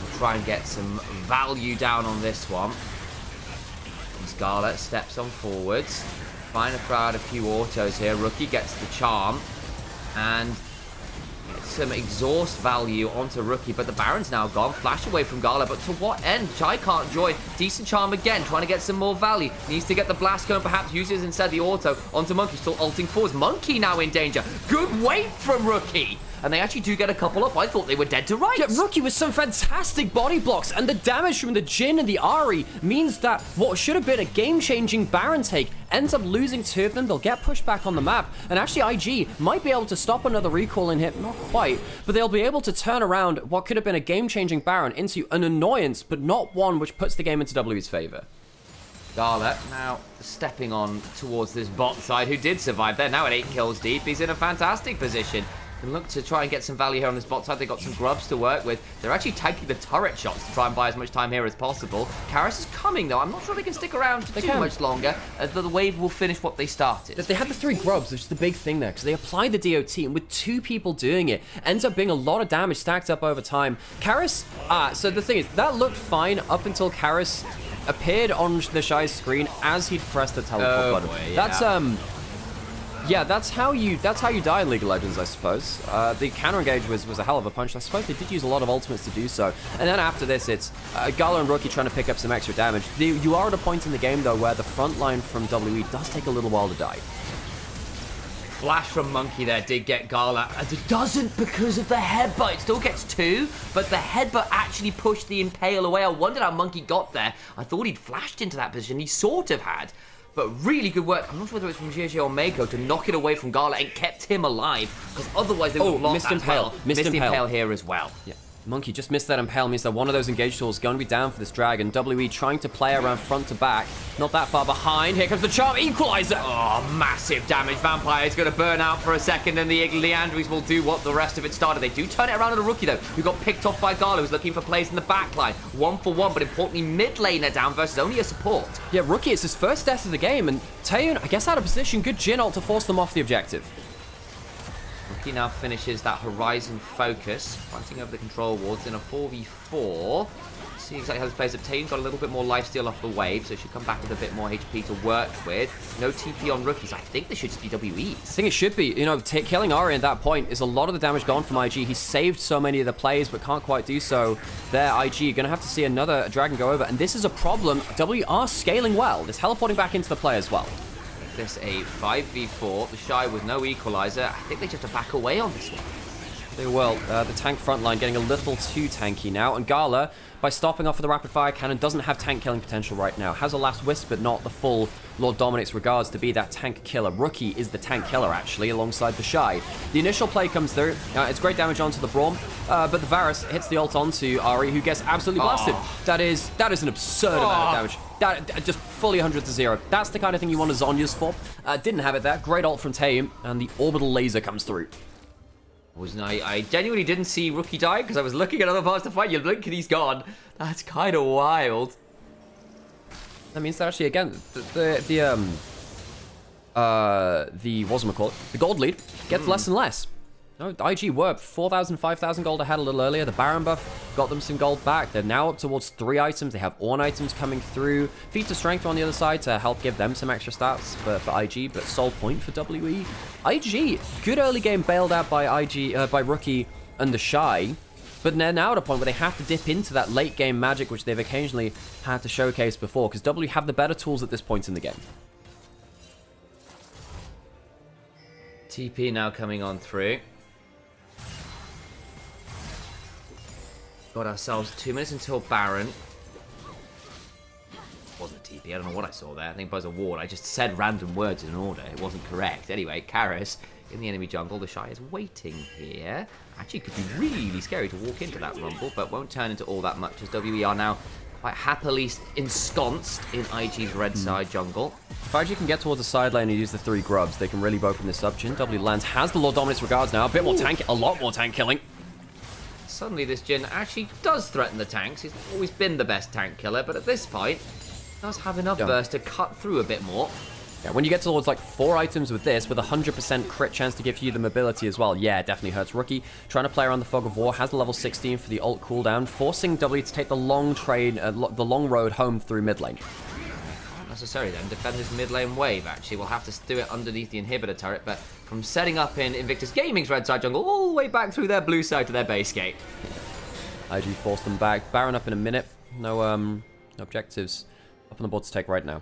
We'll try and get some value down on this one. Scarlet steps on forwards. Trying to throw out a few autos here. Rookie gets the charm. And some exhaust value onto Rookie, but the Baron's now gone. Flash away from Gala, but to what end? Shy can't join. Decent charm again, trying to get some more value. Needs to get the blast going, perhaps uses instead the auto onto Monkey, still ulting forwards. Monkey now in danger. Good weight from Rookie. And they actually do get a couple off. I thought they were dead to rights. Yeah, Rookie with some fantastic body blocks, and the damage from the Jhin and the Ahri means that what should have been a game-changing Baron take ends up losing 2 of them. They'll get pushed back on the map, and actually IG might be able to stop another recall in hit. Not quite, but they'll be able to turn around what could have been a game-changing Baron into an annoyance, but not one which puts the game into W's favor. Gala now stepping on towards this bot side, who did survive there. Now at 8 kills deep, he's in a fantastic position. And look to try and get some value here on this bot side. They've got some grubs to work with. They're actually taking the turret shots to try and buy as much time here as possible. Karras is coming, though. I'm not sure they can stick around too much longer. The wave will finish what they started. They had the 3 grubs, which is the big thing there, because they applied the DOT, and with 2 people doing it, ends up being a lot of damage stacked up over time. Karras, so the thing is, that looked fine up until Karras appeared on the Shy's screen as he'd pressed the teleport button. Boy, yeah. That's how you die in League of Legends, I suppose. The counter engage was a hell of a punch. I suppose they did use a lot of ultimates to do so. And then after this, it's Gala and Rookie trying to pick up some extra damage. You are at a point in the game, though, where the front line from WE does take a little while to die. Flash from Monkey there did get Gala. And it doesn't because of the headbutt. It still gets 2, but the headbutt actually pushed the Impale away. I wondered how Monkey got there. I thought he'd flashed into that position. He sort of had. But really good work. I'm not sure whether it's from JJ or Mako to knock it away from Gala and kept him alive, because otherwise they would have lost as well. Missed Impale here as well. Yeah. Monkey just missed that Impale, means that one of those engage tools is going to be down for this Dragon. WE trying to play around front to back. Not that far behind. Here comes the Charm Equalizer. Oh, massive damage. Vampire is going to burn out for a second, and the Leandries will do what the rest of it started. They do turn it around on a Rookie, though, who got picked off by Gala, who's looking for plays in the back line. 1 for 1, but importantly, mid laner down versus only a support. Yeah, Rookie, it's his first death of the game, and Taeyeon, I guess, out of position. Good Jhin ult to force them off the objective. Rookie now finishes that Horizon focus, fighting over the control wards in a 4v4. See exactly how this plays. Taeyeon's got a little bit more lifesteal off the wave, so should come back with a bit more HP to work with. No TP on Rookies. I think this should just be WEs. I think it should be. You know, killing Ahri at that point is a lot of the damage gone from IG. He saved so many of the plays, but can't quite do so there. IG, you're going to have to see another Dragon go over, and this is a problem. W are scaling well. It's teleporting back into the play as well. This a 5v4. The Shy with no equalizer. I think they just have to back away on this one. They will. The tank front line getting a little too tanky now. And Gala, by stopping off with the rapid fire cannon, doesn't have tank killing potential right now. Has a last wisp, but not the full Lord Dominic's regards to be that tank killer. Rookie is the tank killer, actually, alongside the Shy. The initial play comes through. It's great damage onto the Braum, but the Varus hits the ult onto Ahri, who gets absolutely blasted. That is an absurd amount of damage. That just fully 100 to 0. That's the kind of thing you want a Zhonya's for. Didn't have it there. Great ult from Taeim, and the orbital laser comes through. I genuinely didn't see Rookie die because I was looking at other parts to fight. You blink and he's gone. That's kind of wild. That means that actually, again, the gold lead gets less and less. No, IG were 4,000, 5,000 gold ahead a little earlier. The Baron buff got them some gold back. They're now up towards 3 items. They have Ornn items coming through. Feats of Strength on the other side to help give them some extra stats for IG, but Soul Point for WE. IG, good early game bailed out by by Rookie and the Shy, but they're now at a point where they have to dip into that late game magic, which they've occasionally had to showcase before, because W have the better tools at this point in the game. TP now coming on through. Got ourselves 2 minutes until Baron. Wasn't a TP, I don't know what I saw there. I think it was a ward. I just said random words in an order. It wasn't correct. Anyway, Karis in the enemy jungle. The Shy is waiting here. Actually, it could be really scary to walk into that rumble, but won't turn into all that much as WE are now quite happily ensconced in IG's red side jungle. If IG can get towards the side lane and use the 3 grubs, they can really open this up. W lands has the Lord Dominic's regards now. A lot more tank killing. Suddenly this Jhin actually does threaten the tanks. He's always been the best tank killer, but at this point, does have enough burst to cut through a bit more. Yeah, when you get towards like 4 items with this, with a 100% crit chance to give you the mobility as well, yeah, it definitely hurts. Rookie trying to play around the Fog of War, has the level 16 for the ult cooldown, forcing W to take the long road home through mid lane. Not necessarily then, defend this mid lane wave actually. We'll have to do it underneath the inhibitor turret, but from setting up in Invictus Gaming's red side jungle all the way back through their blue side to their base gate. IG forced them back. Baron up in a minute. No objectives up on the board to take right now.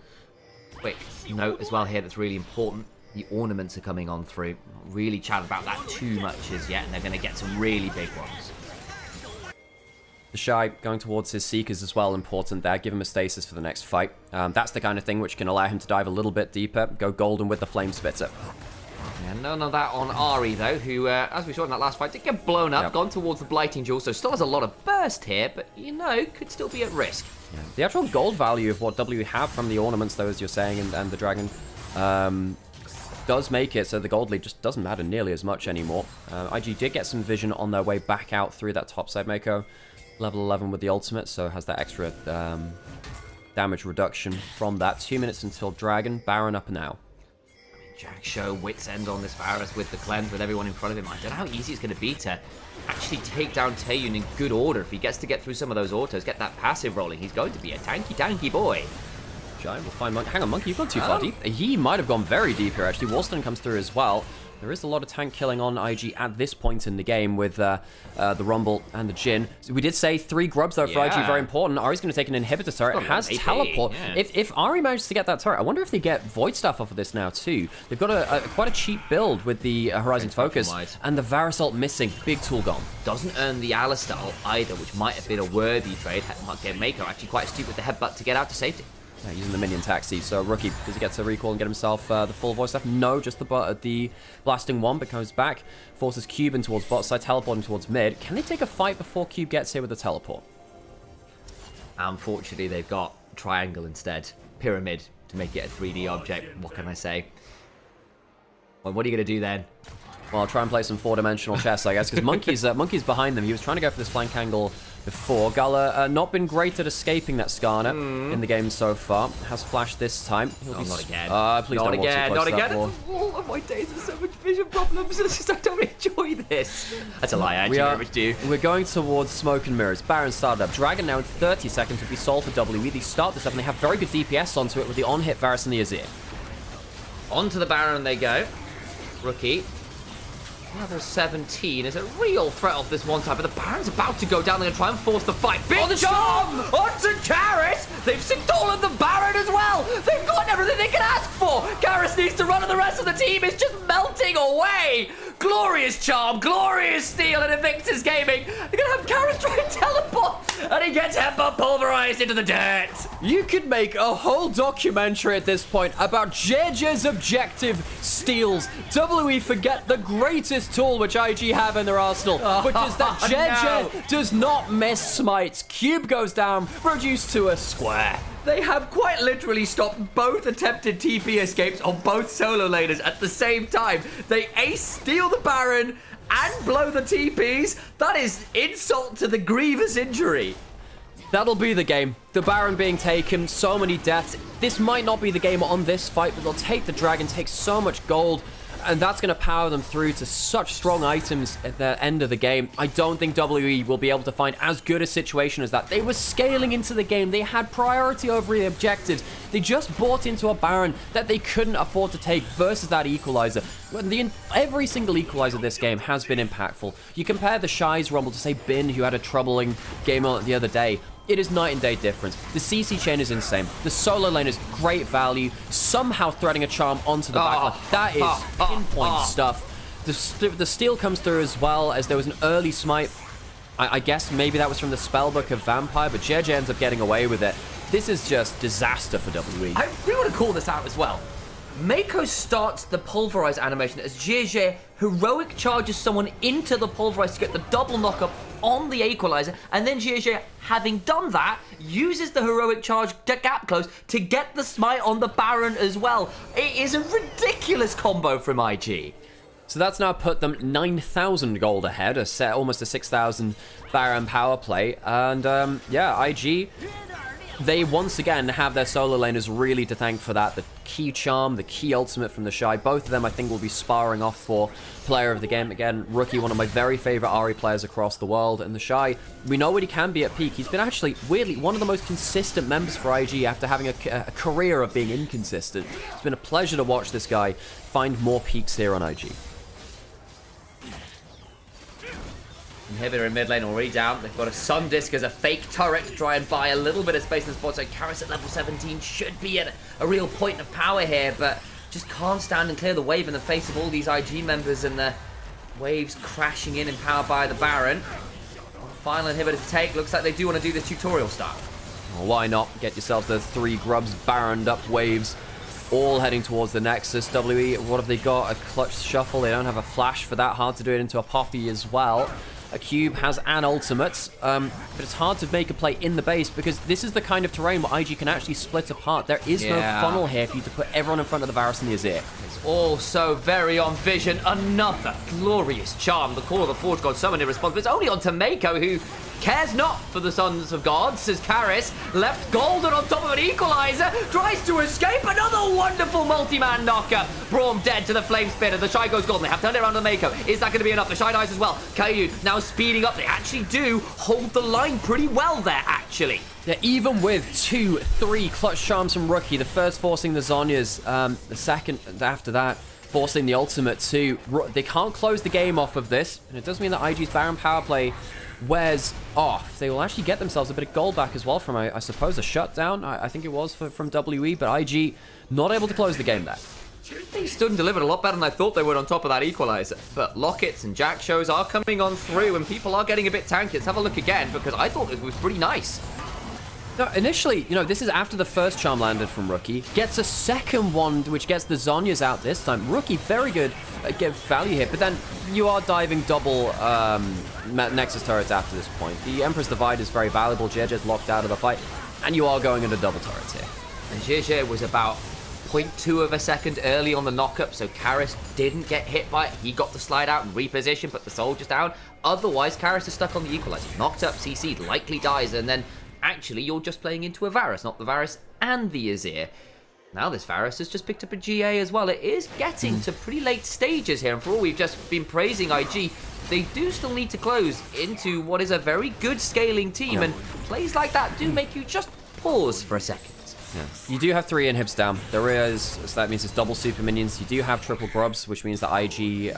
Quick note as well here that's really important. The ornaments are coming on through. Not really chat about that too much as yet, and they're going to get some really big ones. The Shy going towards his Seekers as well, important there. Give him a stasis for the next fight. That's the kind of thing which can allow him to dive a little bit deeper. Go golden with the Flame Spitter. Yeah, none of that on Ahri though, who, as we saw in that last fight, did get blown up, gone towards the Blighting Jewel, so still has a lot of burst here, but, you know, could still be at risk. Yeah. The actual gold value of what W have from the ornaments, though, as you're saying, and the dragon, does make it so the gold lead just doesn't matter nearly as much anymore. IG did get some vision on their way back out through that topside Mako. Level 11 with the ultimate, so has that extra damage reduction from that. 2 minutes until Dragon. Baron up now. Jack show wit's end on this Varus with the cleanse with everyone in front of him. I don't know how easy it's going to be to actually take down Taeyun in good order. If he gets to get through some of those autos, get that passive rolling, he's going to be a tanky boy. Giant will find Monkey. Hang on, Monkey, you've gone too far deep. He might have gone very deep here, actually. Wallstone comes through as well. There is a lot of tank killing on IG at this point in the game with the Rumble and the Jhin. So we did say 3 grubs, though, for IG, very important. Ari's going to take an inhibitor turret. It has teleport. Yeah. If Ari manages to get that turret, I wonder if they get Void Staff off of this now, too. They've got quite a cheap build with the Horizon Focus, and the Varus ult missing. Big tool gone. Doesn't earn the Alistar ult either, which might have been a worthy trade. Might get Mako actually quite astute with the headbutt to get out to safety. Yeah, using the minion taxi. So Rookie, does he get to recall and get himself the full voice stuff? No, just the blasting one, but comes back, forces Cube in towards bot side, teleporting towards mid. Can they take a fight before Cube gets here with the teleport? Unfortunately, they've got triangle instead. Pyramid to make it a 3D object. What can I say? Well, what are you going to do then? Well, I'll try and play some 4-dimensional chess, I guess, because Monkey's behind them. He was trying to go for this flank angle before. Gala not been great at escaping that Skarner in the game so far. Has flashed this time. Not again. Please not don't again. Not again. Oh, my days, there's so much vision problems. I don't enjoy this. That's a lie. I actually very much do. We're going towards Smoke and Mirrors. Baron started up. Dragon now in 30 seconds would be sold for WE. They start this up and they have very good DPS onto it with the on-hit Varus and the Azir. Onto the Baron they go. Rookie. Level 17 is a real threat off this one side, but the Baron's about to go down. They're going to try and force the fight. Big jump onto Karis. They've stolen the Baron as well. They've got everything they can ask for. Karis needs to run, and the rest of the team is just melting away. Glorious charm, glorious steal, and Invictus Gaming. They're gonna have Karis try and teleport, and he gets headbutt pulverized into the dirt. You could make a whole documentary at this point about JJ's objective steals. WE forget the greatest tool which IG have in their arsenal, which is that JJ does not miss smites. Cube goes down, reduced to a square. They have quite literally stopped both attempted TP escapes on both solo laners at the same time. They ace steal the Baron and blow the TPs. That is insult to the grievous injury. That'll be the game. The Baron being taken, so many deaths. This might not be the game on this fight, but they'll take the dragon, take so much gold, and that's going to power them through to such strong items at the end of the game. I don't think WE will be able to find as good a situation as that. They were scaling into the game. They had priority over the objectives. They just bought into a Baron that they couldn't afford to take versus that Equalizer. Every single Equalizer this game has been impactful. You compare the Shy's Rumble to, say, Bin, who had a troubling game the other day. It is night and day difference. The CC chain is insane. The solo lane is great value. Somehow threading a charm onto the backline. That is pinpoint stuff. The steal comes through as well, as there was an early smite. I guess maybe that was from the spellbook of Vampire, but JJ ends up getting away with it. This is just disaster for WE. I really want to call this out as well. Mako starts the pulverize animation as JJ heroic charges someone into the pulverize to get the double knockup on the Equalizer, and then JJ, having done that, uses the heroic charge to gap close to get the smite on the Baron as well. It is a ridiculous combo from IG. So that's now put them 9,000 gold ahead, almost a 6,000 Baron power play, and yeah, IG, they once again have their solo laners really to thank for that. The key charm, the key ultimate from the Shy. Both of them, I think, will be sparring off for player of the game. Again, Rookie, one of my very favorite Ahri players across the world. And the Shy, we know what he can be at peak. He's been actually, weirdly, one of the most consistent members for IG after having a career of being inconsistent. It's been a pleasure to watch this guy find more peaks here on IG. Inhibitor in mid lane already down. They've got a Sun Disc as a fake turret to try and buy a little bit of space in the spot. So Karis at level 17 should be at a real point of power here, but just can't stand and clear the wave in the face of all these IG members, and the waves crashing in and powered by the Baron. Final inhibitor to take. Looks like they do want to do the tutorial stuff. Well, why not? Get yourselves the 3 grubs, Baroned up waves, all heading towards the Nexus. WE, what have they got? A clutch shuffle. They don't have a flash for that. Hard to do it into a Poppy as well. A Cube has an ultimate, but it's hard to make a play in the base because this is the kind of terrain where IG can actually split apart. There is no funnel here for you to put everyone in front of the Varus and the Azir. It's also very on vision. Another glorious charm. The Call of the Forge God summoned in response, but it's only on to Mako, who cares not for the Sons of Gods, as Karis, left golden on top of an Equalizer, tries to escape. Another wonderful multi-man knocker. Braum dead to the Flame Spitter. The Shy goes golden. They have turned it around to the Mako. Is that going to be enough? The Shy dies as well. Kayu now speeding up. They actually do hold the line pretty well there, actually. Yeah, even with 2, 3 clutch charms from Rookie, the first forcing the Zhonya's, the second after that forcing the ultimate too. They can't close the game off of this, and it does mean that IG's Baron power play wears off. They will actually get themselves a bit of gold back as well from, I suppose, a shutdown. I think it was from WE, but IG not able to close the game there. They stood and delivered a lot better than I thought they would on top of that Equalizer. But Lockets and Jack shows are coming on through, and people are getting a bit tanky. Let's have a look again, because I thought it was pretty nice. No, initially, you know, this is after the first charm landed from Rookie. Gets a second one, which gets the Zhonya's out this time. Rookie, very good get value here, but then you are diving double Nexus turrets after this point. The Emperor's Divide is very valuable. JJ's locked out of the fight, and you are going into double turrets here. And JJ was about 0.2 of a second early on the knockup, so Karis didn't get hit by it. He got the slide out and reposition, put the soldiers down. Otherwise, Karis is stuck on the Equalizer. Knocked up, CC'd, likely dies, and then actually you're just playing into a Varus, not the Varus and the Azir. Now this Varus has just picked up a GA as well. It is getting to pretty late stages here, and for all we've just been praising IG, they do still need to close into what is a very good scaling team, and plays like that do make you just pause for a second. Yeah. You do have 3 inhibs down. There is, so that means it's double super minions. You do have triple grubs, which means that IG,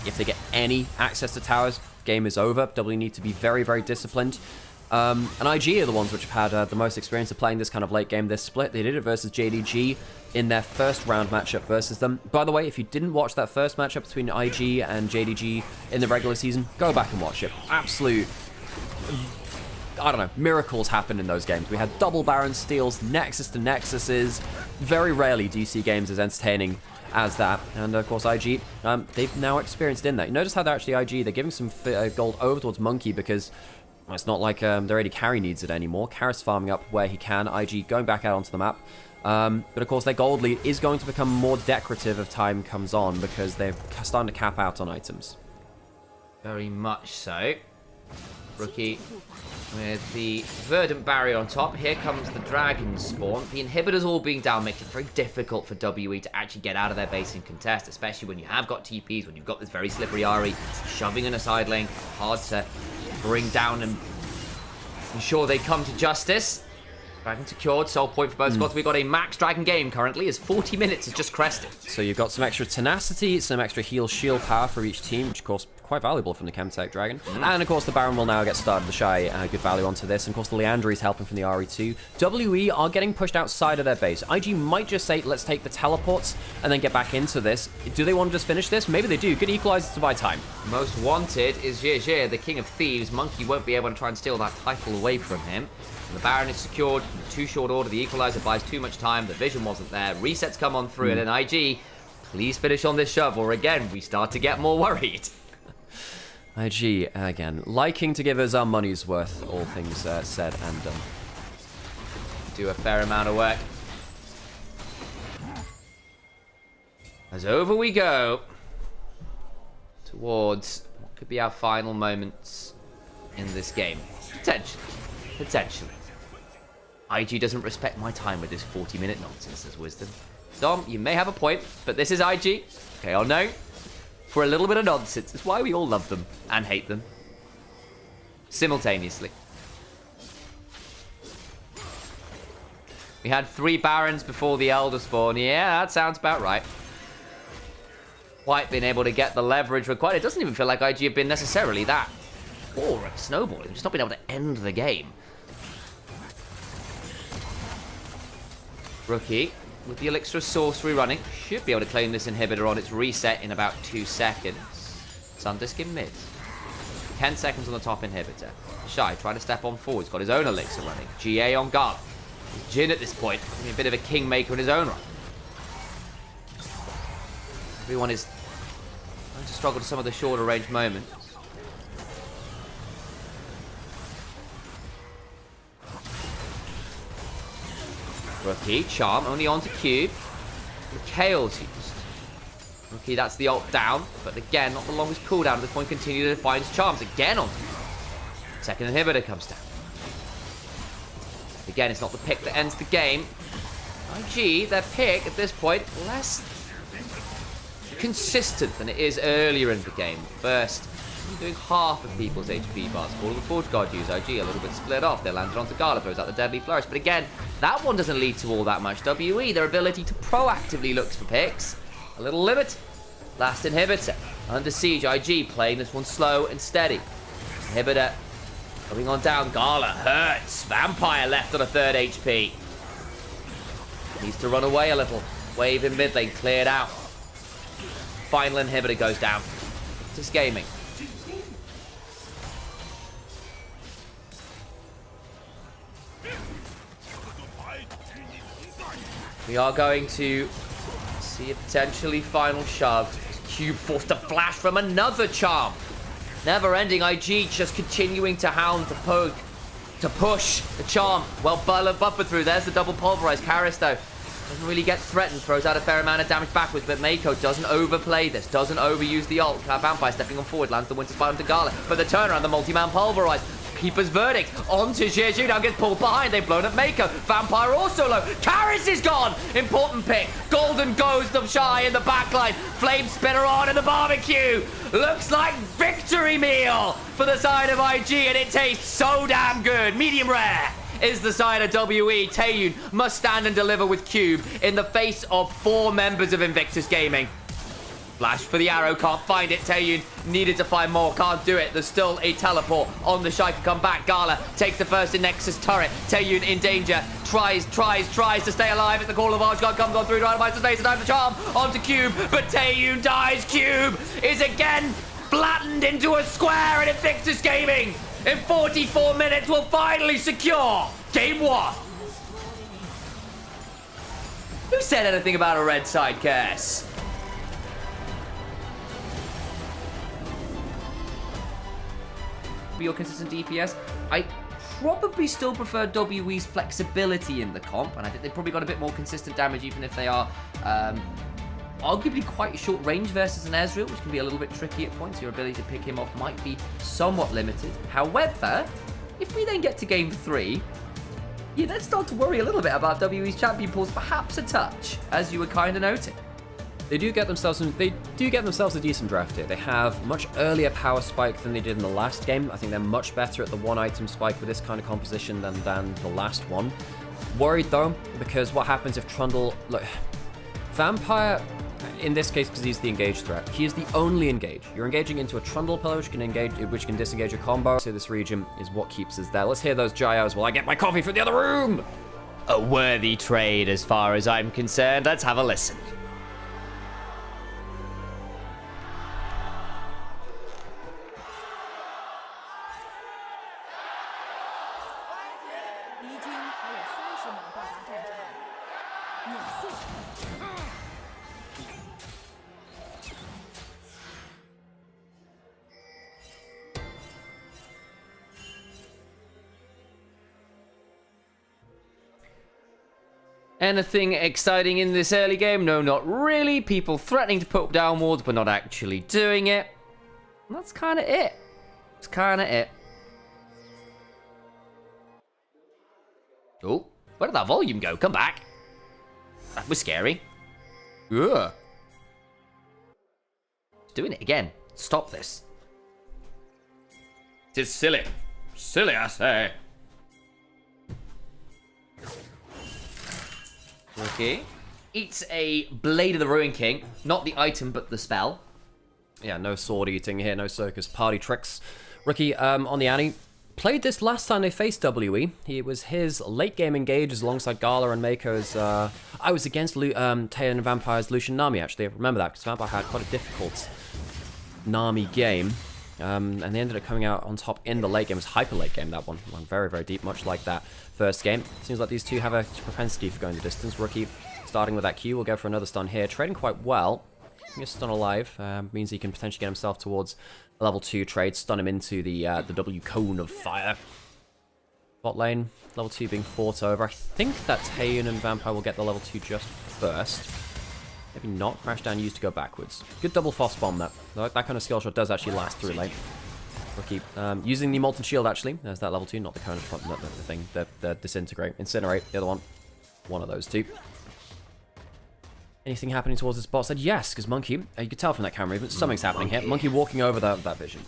if they get any access to towers, game is over. WE need to be very, very disciplined. And IG are the ones which have had the most experience of playing this kind of late game, this split. They did it versus JDG in their first round matchup versus them. By the way, if you didn't watch that first matchup between IG and JDG in the regular season, go back and watch it. Absolute, I don't know, miracles happened in those games. We had double Baron steals, Nexus to Nexuses. Very rarely do you see games as entertaining as that. And of course IG, they've now experienced in that. You notice how they're actually IG, they're giving some gold over towards Monkey because it's not like their AD carry needs it anymore. Karras farming up where he can. IG going back out onto the map. But of course their gold lead is going to become more decorative as time comes on because they're starting to cap out on items. Very much so. Rookie with the Verdant Barrier on top. Here comes the Dragon Spawn. The inhibitors all being down makes it very difficult for WE to actually get out of their base and contest, especially when you have got TPs, when you've got this very slippery Ahri shoving in a side lane. Hard to bring down and ensure they come to justice. Dragon secured, soul point for both squads. We've got a max Dragon game currently as 40 minutes is just crested. So you've got some extra tenacity, some extra heal shield power for each team, which of course quite valuable from the Chemtech Dragon. And of course the Baron will now get started. The Shy, good value onto this. And of course the Leandri is helping from the Ahri too. WE are getting pushed outside of their base. IG might just say, let's take the teleports and then get back into this. Do they want to just finish this? Maybe they do. Good equalizer to buy time. Most wanted is Jie, the King of Thieves. Monkey won't be able to try and steal that title away from him. And the Baron is secured in too short order. The equalizer buys too much time. The vision wasn't there. Resets come on through. And then IG, please finish on this shove, or again, we start to get more worried. IG, again, liking to give us our money's worth, all things said and done. Do a fair amount of work. As over we go towards what could be our final moments in this game. Potentially. IG doesn't respect my time with this 40-minute nonsense, says Wisdom. Dom, you may have a point, but this is IG. Okay, or no. For a little bit of nonsense. It's why we all love them and hate them. Simultaneously. We had 3 Barons before the Elder Spawn. Yeah, that sounds about right. Quite been able to get the leverage required. It doesn't even feel like IG have been necessarily that poor at snowballing. Just not been able to end the game. Rookie, with the Elixir of Sorcery running, should be able to claim this inhibitor on its reset in about 2 seconds. Sundisk in mid. 10 seconds on the top inhibitor. Shy trying to step on forward. He's got his own Elixir running. GA on guard. Jin at this point, a bit of a kingmaker in his own right. Everyone is trying to struggle to some of the shorter range moments. Rookie, Charm, only onto Cube. The Kale's used. Rookie, that's the ult down, but again, not the longest cooldown at this point. Continue to find his Charms again on. Second inhibitor comes down. Again, it's not the pick that ends the game. IG, their pick at this point, less consistent than it is earlier in the game. First, doing half of people's HP bars. All of the Forge Guard use IG a little bit split off. They landed onto Gala, throws out the Deadly Flourish. But again, that one doesn't lead to all that much. WE, their ability to proactively look for picks, a little limit. Last inhibitor. Under siege, IG playing this one slow and steady. Inhibitor going on down. Gala hurts. Vampire left on a 3rd HP. Needs to run away a little. Wave in mid lane, cleared out. Final inhibitor goes down. Just gaming. We are going to see a potentially final shove. Cube forced to flash from another Charm. Never ending. IG just continuing to hound, to poke, to push the Charm. Well, buffered through. There's the double pulverized. Karras, though, doesn't really get threatened. Throws out a fair amount of damage backwards, but Mako doesn't overplay this. Doesn't overuse the ult. Vampire stepping on forward. Lands the Winter Spite onto Gala. But the turnaround, the multi-man pulverized. Keeper's Verdict onto Jeju. Now gets pulled behind. They've blown up Mako. Vampire also low. Karras is gone. Important pick. Golden Ghost of Shy in the backline. Flame Spinner on in the barbecue. Looks like victory meal for the side of IG, and it tastes so damn good. Medium rare is the side of WE. Taeyun must stand and deliver with Cube in the face of 4 members of Invictus Gaming. Flash for the arrow, can't find it. Taeyun needed to find more, can't do it. There's still a teleport on the Shy to come back. Gala takes the first in Nexus turret. Taeyun in danger. Tries to stay alive. It's the call of Archgod, comes on through, dynamite the space, and time the charm onto Cube, but Taeyun dies. Cube is again flattened into a square, and Invictus Gaming in 44 minutes will finally secure Game 1. Who said anything about a red side curse? Your consistent DPS. I probably still prefer WE's flexibility in the comp, and I think they've probably got a bit more consistent damage, even if they are arguably quite short range versus an Ezreal, which can be a little bit tricky at points. Your ability to pick him off might be somewhat limited. However, if we then get to Game 3, you then start to worry a little bit about WE's champion pools, perhaps a touch, as you were kind of noting. They do get themselves a decent draft here. They have much earlier power spike than they did in the last game. I think they're much better at the one item spike with this kind of composition than the last one. Worried though, because what happens if Trundle... Look, Vampire, in this case, because he's the engaged threat, he is the only engage. You're engaging into a Trundle pillar, which can disengage your combo. So this region is what keeps us there. Let's hear those gyos while I get my coffee from the other room. A worthy trade as far as I'm concerned. Let's have a listen. Anything exciting in this early game? No, not really. People threatening to put down wards, but not actually doing it. And that's kind of it. It's kind of it. Oh, where did that volume go? Come back. That was scary. Ugh. It's doing it again. Stop this. It is silly. Silly, I say. Okay. Eats a Blade of the Ruin King. Not the item, but the spell. Yeah, no sword eating here, no circus party tricks. Rookie on the Annie. Played this last time they faced WE. It was his late game engages alongside Gala and Mako's. I was against Taeyun and Vampire's Lucian Nami, actually. I remember that, because Vampire had quite a difficult Nami game. And they ended up coming out on top in the late game. It was hyper late game, that one. Went very, very deep, much like that first game. Seems like these two have a propensity for going the distance. Rookie starting with that Q will go for another stun here. Trading quite well. He gets stun alive. Means he can potentially get himself towards a level 2 trade. Stun him into the W cone of fire. Bot lane, level 2 being fought over. I think that Taeyun and Vampire will get the level 2 just first. Maybe not. Crash down used to go backwards. Good double Foss bomb, that. That kind of skill shot does actually last through lane. Rookie using the Molten Shield, actually. There's that level 2, not the cone of front, not the thing. The Disintegrate. Incinerate, the other one. One of those two. Anything happening towards this bot side? Yes, because Monkey, you could tell from that camera movement, something's happening here. Monkey walking over that vision.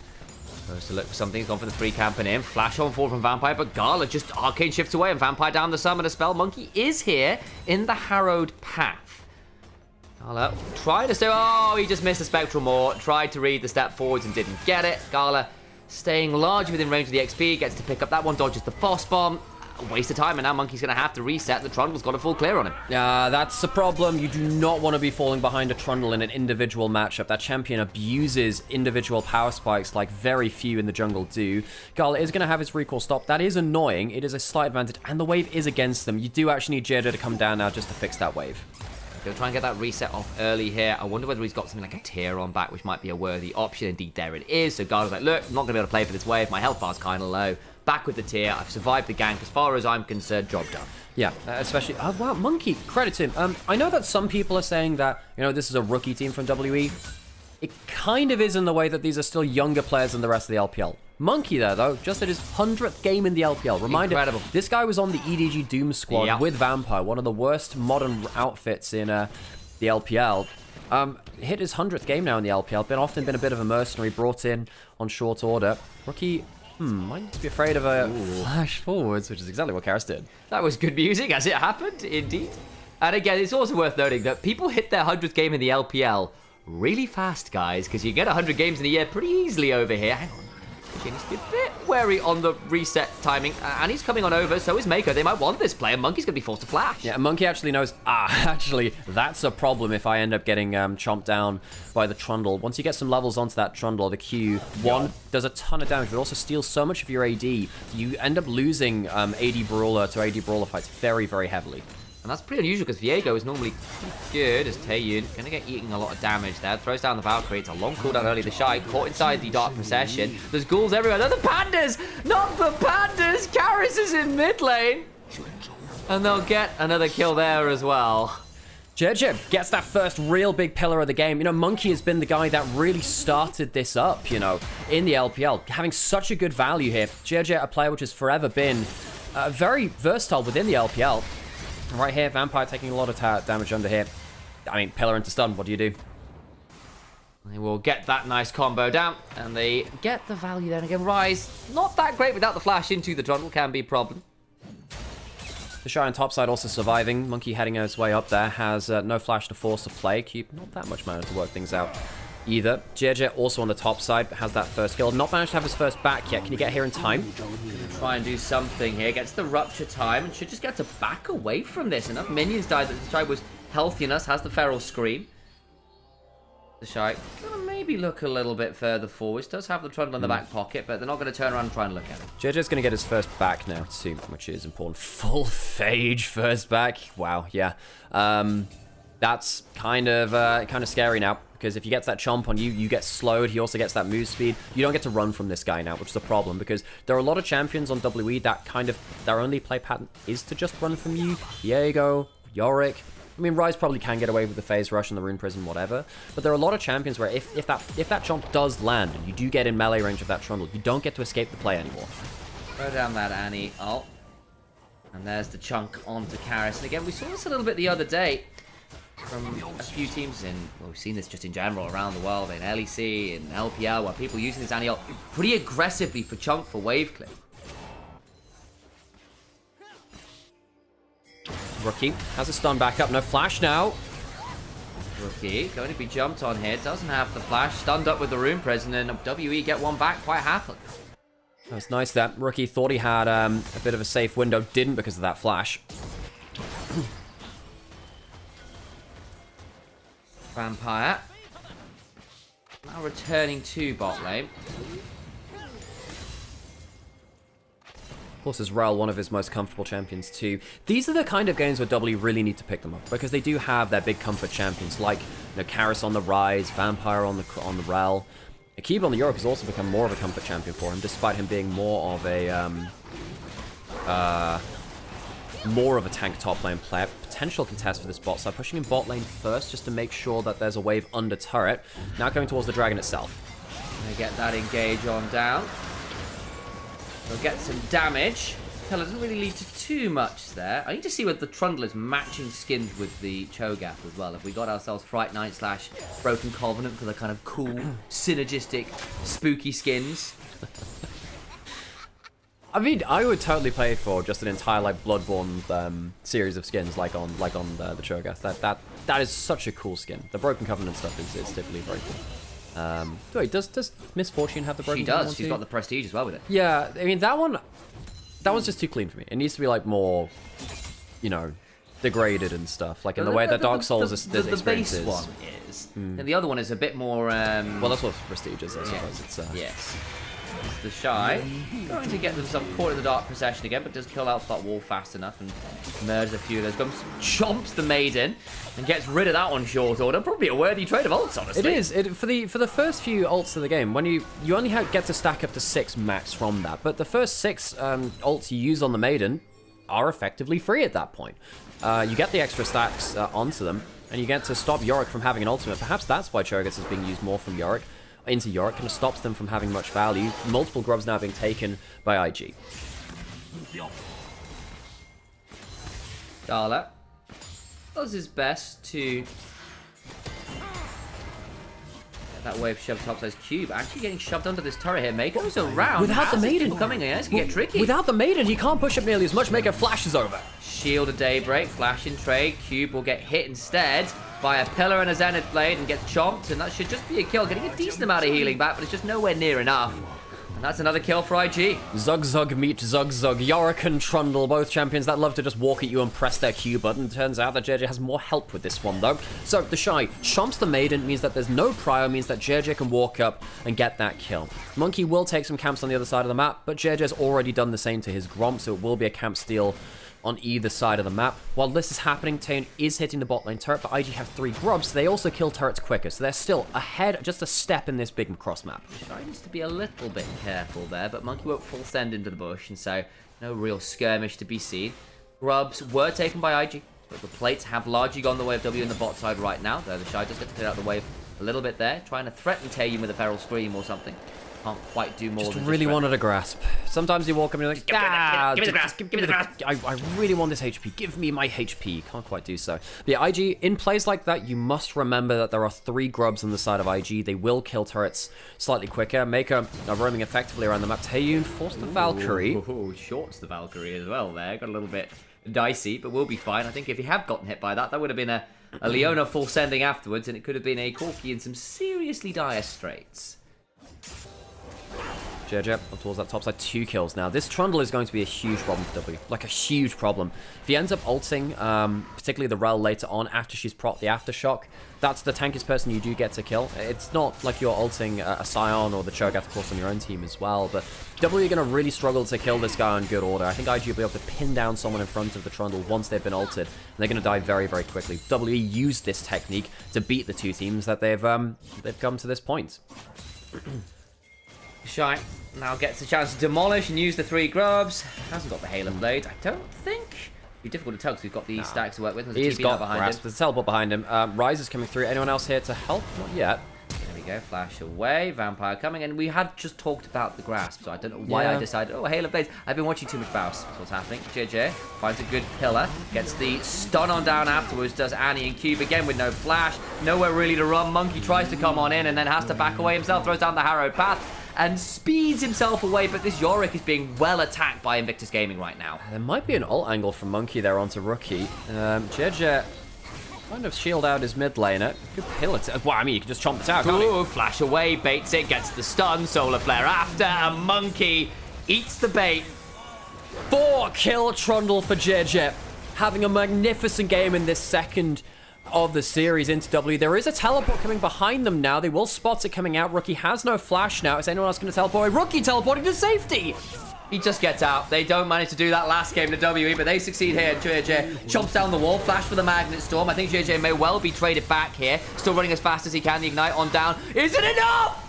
Goes to look for something. He's gone for the free camping in. Flash on forward from Vampire, but Gala just arcane shifts away, and Vampire down the summon a spell. Monkey is here in the Harrowed Path. Gala tried to stay. Oh, he just missed the Spectral Maw. Tried to read the step forwards and didn't get it. Gala staying largely within range of the XP. Gets to pick up that one, dodges the Foss bomb. A waste of time, and now Monkey's going to have to reset. The Trundle's got a full clear on him. That's the problem. You do not want to be falling behind a Trundle in an individual matchup. That champion abuses individual power spikes like very few in the jungle do. Gala is going to have his recall stop. That is annoying. It is a slight advantage, and the wave is against them. You do actually need Jada to come down now just to fix that wave. He'll try and get that reset off early here. I wonder whether he's got something like a tier on back, which might be a worthy option. Indeed, there it is. So Gala's like, look, I'm not going to be able to play for this wave. My health bar's kind of low. Back with the tier. I've survived the gank. As far as I'm concerned, job done. Yeah, especially... wow, Monkey, credit to him. I know that some people are saying that, this is a rookie team from WE. It kind of is in the way that these are still younger players than the rest of the LPL. Monkey there, though, just at his 100th game in the LPL. Reminder, incredible. This guy was on the EDG Doom squad with Vampire, one of the worst modern outfits in the LPL. Hit his 100th game now in the LPL. Often been a bit of a mercenary, brought in on short order. Rookie... might need to be afraid of a flash forwards, which is exactly what Karis did. That was good music, as it happened, indeed. And again, it's also worth noting that people hit their 100th game in the LPL really fast, guys, because you get 100 games in a year pretty easily over here. Hang on. He needs to be a bit wary on the reset timing. And he's coming on over, so is Mako. They might want this play, and Monkey's going to be forced to flash. Yeah, Monkey actually knows, actually, that's a problem if I end up getting chomped down by the Trundle. Once you get some levels onto that Trundle, the Q, one, does a ton of damage, but also steals so much of your AD. You end up losing AD Brawler to AD Brawler fights very, very heavily. And that's pretty unusual because Viego is normally good as Taeyun. Going to get eating a lot of damage there. Throws down the Valkyrie. It's a long cooldown early. The Shy caught inside the Dark Procession. There's ghouls everywhere. No, the Pandas! Not the Pandas! Karis is in mid lane. And they'll get another kill there as well. JJ gets that first real big pillar of the game. You know, Monkey has been the guy that really started this up, you know, in the LPL. Having such a good value here. JJ, a player which has forever been very versatile within the LPL. Right here, Vampire taking a lot of damage under here. I mean, pillar into stun, what do you do? They will get that nice combo down, and they get the value then again. Rise, not that great without the flash into the Trundle, can be a problem. The Shy on top side also surviving. Monkey heading his way up there, has no flash to force the play. Cube, not that much mana to work things out either. JJ also on the top side, has that first kill. Not managed to have his first back yet. Can he get here in time? Try and do something here. Gets the rupture time and should just get to back away from this. Enough minions died that the Shy was healthy enough. Has the Feral Scream. The Shy gonna maybe look a little bit further forwards. Does have the Trundle in the back pocket, but they're not going to turn around and try and look at it. JJ's going to get his first back now too, which is important. Full Phage first back. Wow, yeah. That's kind of scary now. Because if he gets that chomp on you, you get slowed. He also gets that move speed. You don't get to run from this guy now, which is a problem. Because there are a lot of champions on WE that their only play pattern is to just run from you. Viego, Yorick. I mean, Rise probably can get away with the phase rush and the rune prison, whatever. But there are a lot of champions where if that chomp does land and you do get in melee range of that Trundle, you don't get to escape the play anymore. Throw down that Annie ult. And there's the chunk onto Karis. And again, we saw this a little bit the other day. From a few teams well, we've seen this just in general around the world, in LEC, in LPL, where people using this Annie ult pretty aggressively for chunk for wave clip. Rookie has a stun back up, no flash now. Rookie going to be jumped on here, doesn't have the flash, stunned up with the rune prison, and WE get one back quite happily. That's nice that Rookie thought he had a bit of a safe window, didn't because of that flash. Vampire now returning to bot lane. Of course, is Rel one of his most comfortable champions too. These are the kind of games where W really need to pick them up because they do have their big comfort champions like, you know, Karis on the Rise, Vampire on the Rel. Akib on the Yorick has also become more of a comfort champion for him, despite him being more of a tank top lane player. Potential contest for this bot side, pushing in bot lane first just to make sure that there's a wave under turret. Now going towards the dragon itself. They get that engage on down. They'll get some damage. Pillar doesn't really lead to too much there. I need to see whether the Trundle is matching skins with the Cho'Gath as well. If we got ourselves Fright Night / Broken Covenant for the kind of cool, synergistic, spooky skins. I mean, I would totally play for just an entire like Bloodborne series of skins, like on the Cho'Gath. That is such a cool skin. The Broken Covenant stuff is typically very cool. Wait, does Miss Fortune have the Broken Covenant? She does. She's got the Prestige as well with it. Yeah, I mean that one's just too clean for me. It needs to be like more, you know, degraded and stuff, like in the way that Dark Souls is. The base one is, and the other one is a bit more. Well, that's what Prestige is, I suppose. It's yes. It's the Shy going to get themselves caught in the Dark Procession again, but does kill out that wall fast enough and murders a few of those guns. Chomps the Maiden and gets rid of that one short order. Probably a worthy trade of ults, honestly. It is. For the first few ults of the game, when you only get to stack up to 6 max from that, but the first 6 ults you use on the Maiden are effectively free at that point. You get the extra stacks onto them, and you get to stop Yorick from having an ultimate. Perhaps that's why Cho'Gath is being used more from Yorick. Into Yorick, kind of stops them from having much value. Multiple grubs now being taken by IG. Darla does his best to get that wave shoved topside. Cube actually getting shoved under this turret here. Mako's around. Without the Maiden coming in, it's gonna get tricky. Without the Maiden, he can't push up nearly as much. Mako flashes over. Shield of Daybreak, flash in trade. Cube will get hit instead. by a pillar and a zenith blade and gets chomped, and that should just be a kill. Getting a decent amount of healing back, but it's just nowhere near enough. And that's another kill for IG. Zug Zug meet Zug Zug. Yorick and Trundle, both champions that love to just walk at you and press their Q button. Turns out that JJ has more help with this one, though. So the Shy chomps the Maiden, means that there's no prio, means that JJ can walk up and get that kill. Monkey will take some camps on the other side of the map, but JJ's already done the same to his Gromp, so it will be a camp steal on either side of the map. While this is happening, Taeyeon is hitting the bot lane turret, but IG have 3 grubs, so they also kill turrets quicker, so they're still ahead, just a step in this big cross map. Shy needs to be a little bit careful there, but Monkey won't full send into the bush, and so no real skirmish to be seen. Grubs were taken by IG, but the plates have largely gone the way of W in the bot side right now, though the Shy just get to clear out the wave a little bit there, trying to threaten Taeyeon with a feral scream or something. Can't quite do more than really wanted a grasp. Sometimes you walk up and you're like, give me the grasp, give me the grasp. I really want this HP. Give me my HP. Can't quite do so. But yeah, IG, in plays like that, you must remember that there are 3 grubs on the side of IG. They will kill turrets slightly quicker. Maker roaming effectively around the map. Taeyeon forced the Valkyrie. Ooh, shorts the Valkyrie as well there. Got a little bit dicey, but we'll be fine. I think if he had gotten hit by that, that would have been a Leona full sending afterwards, and it could have been a Corki in some seriously dire straits. JJ up towards that top side, 2 kills now. This Trundle is going to be a huge problem for W. Like a huge problem. If he ends up ulting, particularly the Rel later on after she's propped the Aftershock, that's the tankiest person you do get to kill. It's not like you're ulting a Scion or the Cho'Gath, of course, on your own team as well, but W are going to really struggle to kill this guy in good order. I think IG will be able to pin down someone in front of the Trundle once they've been ulted, and they're going to die very, very quickly. W used this technique to beat the 2 teams that they've come to this point. Shy now gets a chance to demolish and use the 3 grubs. Hasn't got the Halo Blade, I don't think. Be difficult to tell because we've got the stacks to work with. He's got behind him. There's a teleport behind him. Rise is coming through. Anyone else here to help? Not yet. There we go. Flash away. Vampire coming. And we had just talked about the grasp, so I don't know why I decided, oh, Halo Blades. I've been watching too much Faust. That's what's happening. JJ finds a good pillar. Gets the stun on down afterwards. Does Annie and Cube again with no flash. Nowhere really to run. Monkey tries to come on in and then has to back away himself. Throws down the harrowed path and speeds himself away, but this Yorick is being well attacked by Invictus Gaming right now. There might be an ult angle from Monkey there onto Rookie. JJ kind of shield out his mid laner. Good pill attack. Well, I mean, you can just chomp it out, can't you? Flash away, baits it, gets the stun, Solar Flare after, and Monkey eats the bait. 4 kill Trundle for JJ. Having a magnificent game in this second of the series into W. There is a teleport coming behind them now. They will spot it coming out. Rookie has no flash now. Is anyone else going to teleport? Rookie teleporting to safety. He just gets out. They don't manage to do that last game to WE, but they succeed here. JJ chomps down the wall. Flash for the Magnet Storm. I think JJ may well be traded back here. Still running as fast as he can. The Ignite on down. Isn't enough!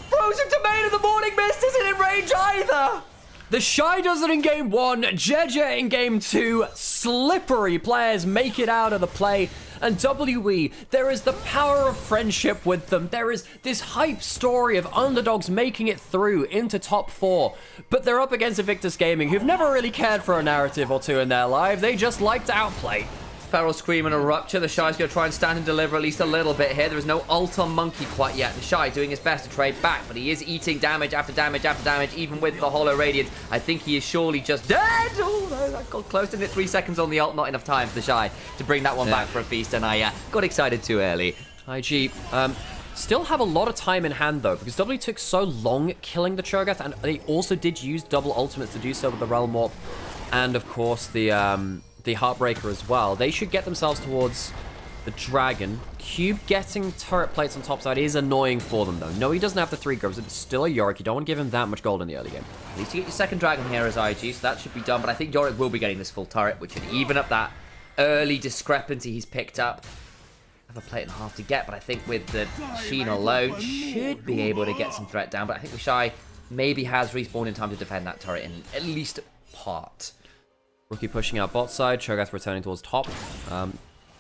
Frozen Domain of the Morning Mist isn't in range either! The Shy does it in game 1, JJ in game 2. Slippery players make it out of the play. And WE, there is the power of friendship with them. There is this hype story of underdogs making it through into top 4. But they're up against Invictus Gaming, who've never really cared for a narrative or 2 in their life. They just like to outplay. Feral Scream and a Rupture. The Shy's going to try and stand and deliver at least a little bit here. There is no ult on Monkey quite yet. The Shy doing his best to trade back, but he is eating damage after damage after damage, even with the Hollow Radiant. I think he is surely just dead. Oh, no, that got close, didn't it? 3 seconds on the ult. Not enough time for the Shy to bring that one back for a feast, and I got excited too early. IG, still have a lot of time in hand, though, because W took so long killing the Cho'Gath, and they also did use double ultimates to do so with the Realm Warp, and, of course, the Heartbreaker as well. They should get themselves towards the Dragon. Cube getting turret plates on top side is annoying for them, though. No, he doesn't have the 3 grubs. It's still a Yorick. You don't want to give him that much gold in the early game. At least you get your second Dragon here as IG, so that should be done. But I think Yorick will be getting this full turret, which should even up that early discrepancy he's picked up. Have a plate and a half to get, but I think with the Sheen alone, should be able to get some threat down. But I think the Shy maybe has respawned in time to defend that turret in at least part. Rookie pushing out bot side, Cho'Gath returning towards top.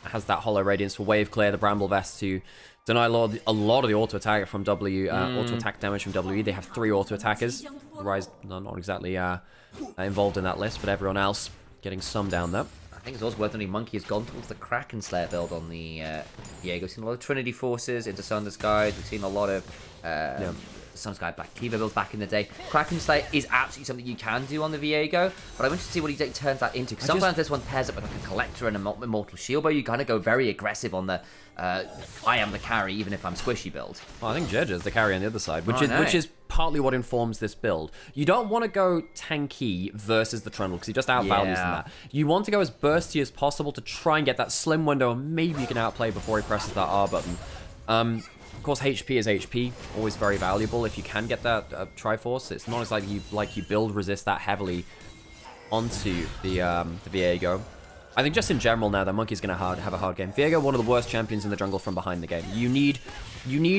Has that Hollow Radiance for wave clear, the Bramble Vest to deny a lot of the auto attack from W, auto attack damage from WE. They have 3 auto attackers. Rise not exactly involved in that list, but everyone else getting some down there. I think it's also worth noting Monkey has gone towards the Kraken Slayer build on the Diego. We've seen a lot of Trinity Forces into Sun Disguise. We've seen a lot of some guy Black Cleaver builds back in the day. Kraken Slayer is absolutely something you can do on the Viego, but I want to see what he turns that into. Because sometimes this one pairs up with like a Collector and a Immortal Shield, but you kind of go very aggressive on the I am the carry, even if I'm squishy build. Well, I think Jedge is the carry on the other side, which is partly what informs this build. You don't want to go tanky versus the Trundle, because he just outvalues them that. You want to go as bursty as possible to try and get that slim window, and maybe you can outplay before he presses that R button. Of course, HP is HP, always very valuable if you can get that Triforce. It's not as like you build resist that heavily onto the Viego. I think just in general now, that Monkey's going to have a hard game. Viego, one of the worst champions in the jungle from behind the game. You need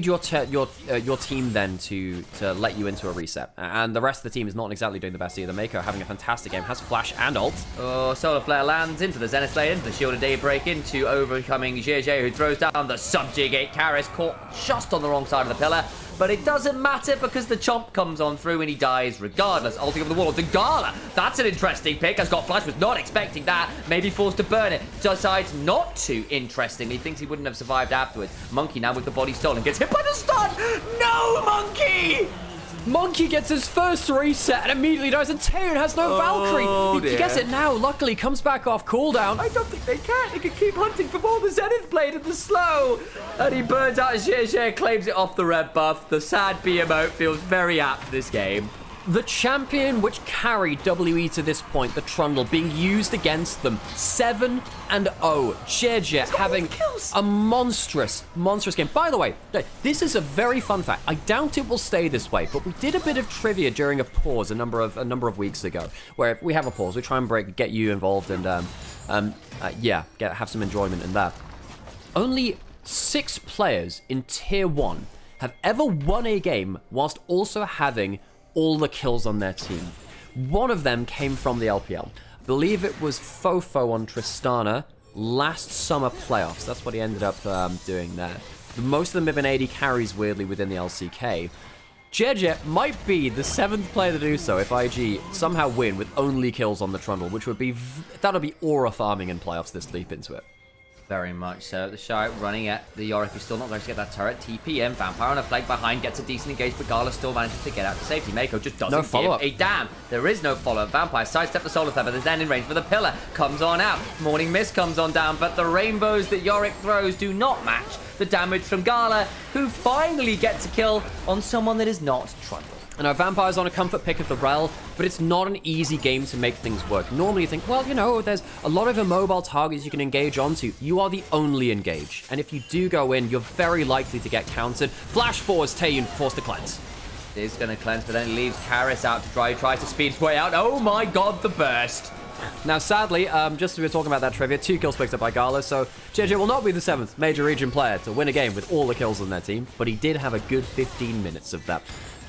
your team then to let you into a reset, and the rest of the team is not exactly doing the best either. Mako having a fantastic game, has flash and ult. Oh, Solar Flare lands into the Zenith Blade, into the Shielded Daybreak, into overcoming JJ, who throws down the Subjugate. Karis caught just on the wrong side of the pillar. But it doesn't matter because the Chomp comes on through and he dies regardless. Ulting over the wall onto Gala. That's an interesting pick. Has got flash, was not expecting that. Maybe forced to burn it. Decides not to, interestingly. Thinks he wouldn't have survived afterwards. Monkey now with the body stolen. Gets hit by the stun. No, Monkey! Monkey gets his first reset and immediately dies, and Taeyeon has no Valkyrie. He gets it now. Luckily, comes back off cooldown. I don't think they can. They can keep hunting for more. The Zenith Blade and the slow. And he burns out his Xie, claims it off the red buff. The sad B emote feels very apt this game. The champion which carried WE to this point, the Trundle, being used against them 7-0. Jeje having a monstrous game. By the way, this is a very fun fact. I doubt it will stay this way, but we did a bit of trivia during a pause a number of weeks ago, where if we have a pause, we try and get you involved and have some enjoyment in that. Only 6 players in Tier 1 have ever won a game whilst also having all the kills on their team. One of them came from the LPL. I believe it was Fofo on Tristana last summer playoffs. That's what he ended up doing there. Most of them have been AD carries, weirdly, within the LCK. Jeje might be the 7th player to do so if IG somehow win with only kills on the Trundle, which would be that'll be aura farming in playoffs this deep into it. Very much so. The Shy running at the Yorick, who's still not going to get that turret. TPM, Vampire on a flank behind, gets a decent engage, but Gala still manages to get out to safety. Mako just doesn't give a damn. There is no follow-up. Vampire sidestep the Solar Flare, but there's then in range for the pillar. Comes on out. Morning Mist comes on down, but the rainbows that Yorick throws do not match the damage from Gala, who finally gets a kill on someone that is not Trundle. And our Vampire's on a comfort pick of the Rel, but it's not an easy game to make things work. Normally you think, well, you know, there's a lot of immobile targets you can engage onto. You are the only engage. And if you do go in, you're very likely to get countered. Flash forwards, Taeyeon forced to cleanse. It is going to cleanse, but then it leaves Karis out to try. Tries to speed his way out. Oh my god, the burst. Now, sadly, just as we were talking about that trivia, 2 kills picked up by Gala, so JJ will not be the 7th major region player to win a game with all the kills on their team, but he did have a good 15 minutes of that.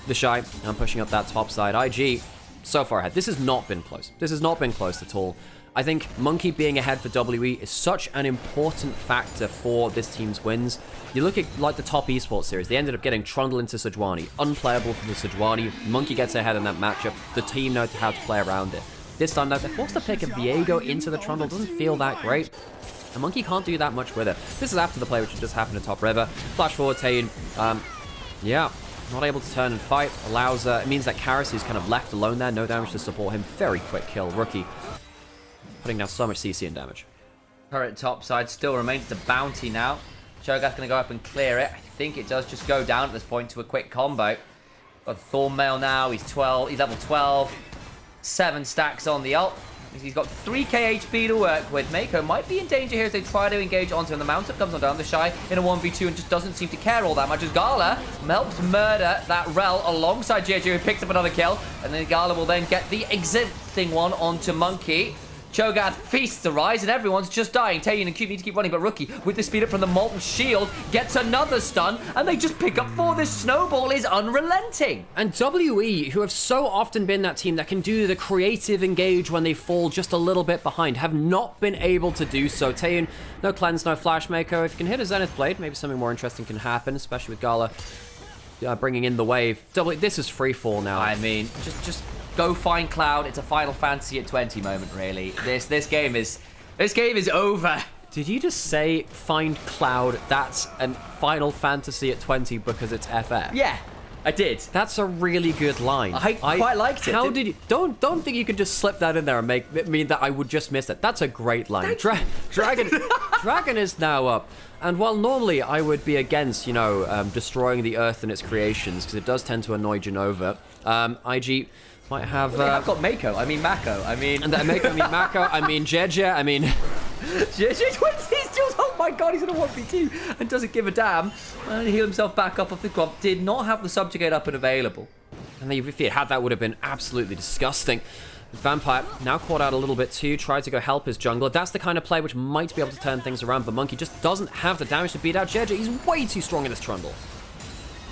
The Shy, now pushing up that top side. IG, so far ahead. This has not been close. This has not been close at all. I think Monkey being ahead for WE is such an important factor for this team's wins. You look at like the top esports series, they ended up getting Trundle into Sejuani. Unplayable for the Sejuani. Monkey gets ahead in that matchup. The team knows how to play around it. This time, though, they're forced to pick a Viego into the Trundle. Doesn't feel that great. The Monkey can't do that much with it. This is after the play, which just happened at top river. Flash forward, Taeyeon. Not able to turn and fight. Allows, it means that Karis, who's kind of left alone there, no damage to support him. Very quick kill. Rookie putting down so much CC and damage. Turret top side still remains the bounty now. Cho'Gath's going to go up and clear it. I think it does just go down at this point to a quick combo. Got Thornmail now. He's level 12. 7 stacks on the ult. He's got 3k HP to work with. Mako might be in danger here as they try to engage onto him. The mount-up comes on down. The Shy in a 1v2 and just doesn't seem to care all that much as Gala helps murder that Rel alongside JJ, who picks up another kill. And then Gala will then get the existing one onto Monkey. Cho'Gath feasts the rise and everyone's just dying. Taeyeon and Cube need to keep running, but Rookie, with the speed up from the Molten Shield, gets another stun, and they just pick up 4. This snowball is unrelenting. And WE, who have so often been that team that can do the creative engage when they fall just a little bit behind, have not been able to do so. Taeyeon, no cleanse, no flash Mako. If you can hit a Zenith Blade, maybe something more interesting can happen, especially with Gala bringing in the wave. This is free fall now. I mean, just go find Cloud. It's a Final Fantasy at 20 moment, really. This game is over. Did you just say find Cloud? That's a Final Fantasy at 20 because it's FF? Yeah. I did. That's a really good line. I quite liked it. How did you... Don't think you could just slip that in there and make it mean that I would just miss it. That's a great line. Dragon is now up. And while normally I would be against, you know, destroying the Earth and its creations, because it does tend to annoy Genova, IG might have... I've got Mako. I mean Mako. I mean... And Mako, I mean Mako. I mean Jeje. I mean... Oh my god, he's in a 1v2 and doesn't give a damn. And heal himself back up off the crop. Did not have the subjugate up and available. And if he had that, would have been absolutely disgusting. Vampire now caught out a little bit too, tried to go help his jungler. That's the kind of play which might be able to turn things around, but Monkey just doesn't have the damage to beat out Jeje. He's way too strong in this Trundle.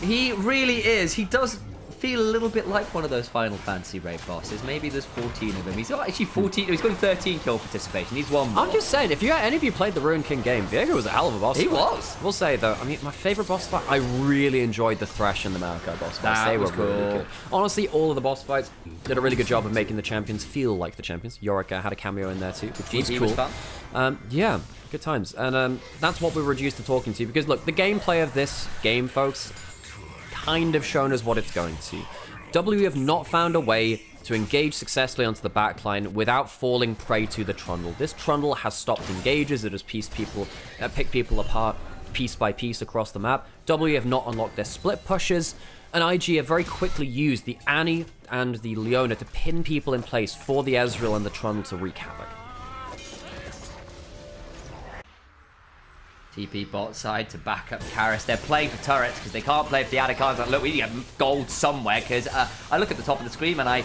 He really is. He does feel a little bit like one of those Final Fantasy raid bosses. Maybe there's 14 of them. He's not actually 14. He's got 13 kill participation. He's one more. I'm just saying, if any of you played the Ruined King game, Viego was a hell of a boss fight. He was. We'll say, though, I mean, my favorite boss fight, I really enjoyed the Thresh and the Mariko boss fights. They were really good. Honestly, all of the boss fights did a really good job of making the champions feel like the champions. Yorick had a cameo in there, too, which was cool. Was fun. Yeah, good times. And that's what we're reduced to talking to, because, look, the gameplay of this game, folks, kind of shown us what it's going to. W have not found a way to engage successfully onto the backline without falling prey to the Trundle. This Trundle has stopped engages, it has picked people apart piece by piece across the map. W have not unlocked their split pushes, and IG have very quickly used the Annie and the Leona to pin people in place for the Ezreal and the Trundle to wreak havoc. TP bot side to back up Karis. They're playing for turrets because they can't play for the Anacon's. Like, look, we need to get gold somewhere, because I look at the top of the screen and I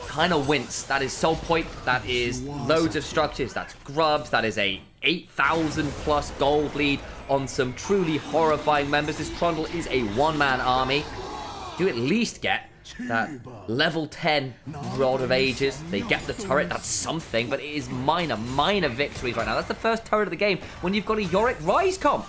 kind of wince. That is Soul Point. That is loads of structures. That's grubs. That is a 8,000 plus gold lead on some truly horrifying members. This Trundle is a one-man army. Do at least get that level 10 Rod of Ages. They get the turret, that's something, but it is minor victories right now. That's the first turret of the game when you've got a Yorick Rise comp.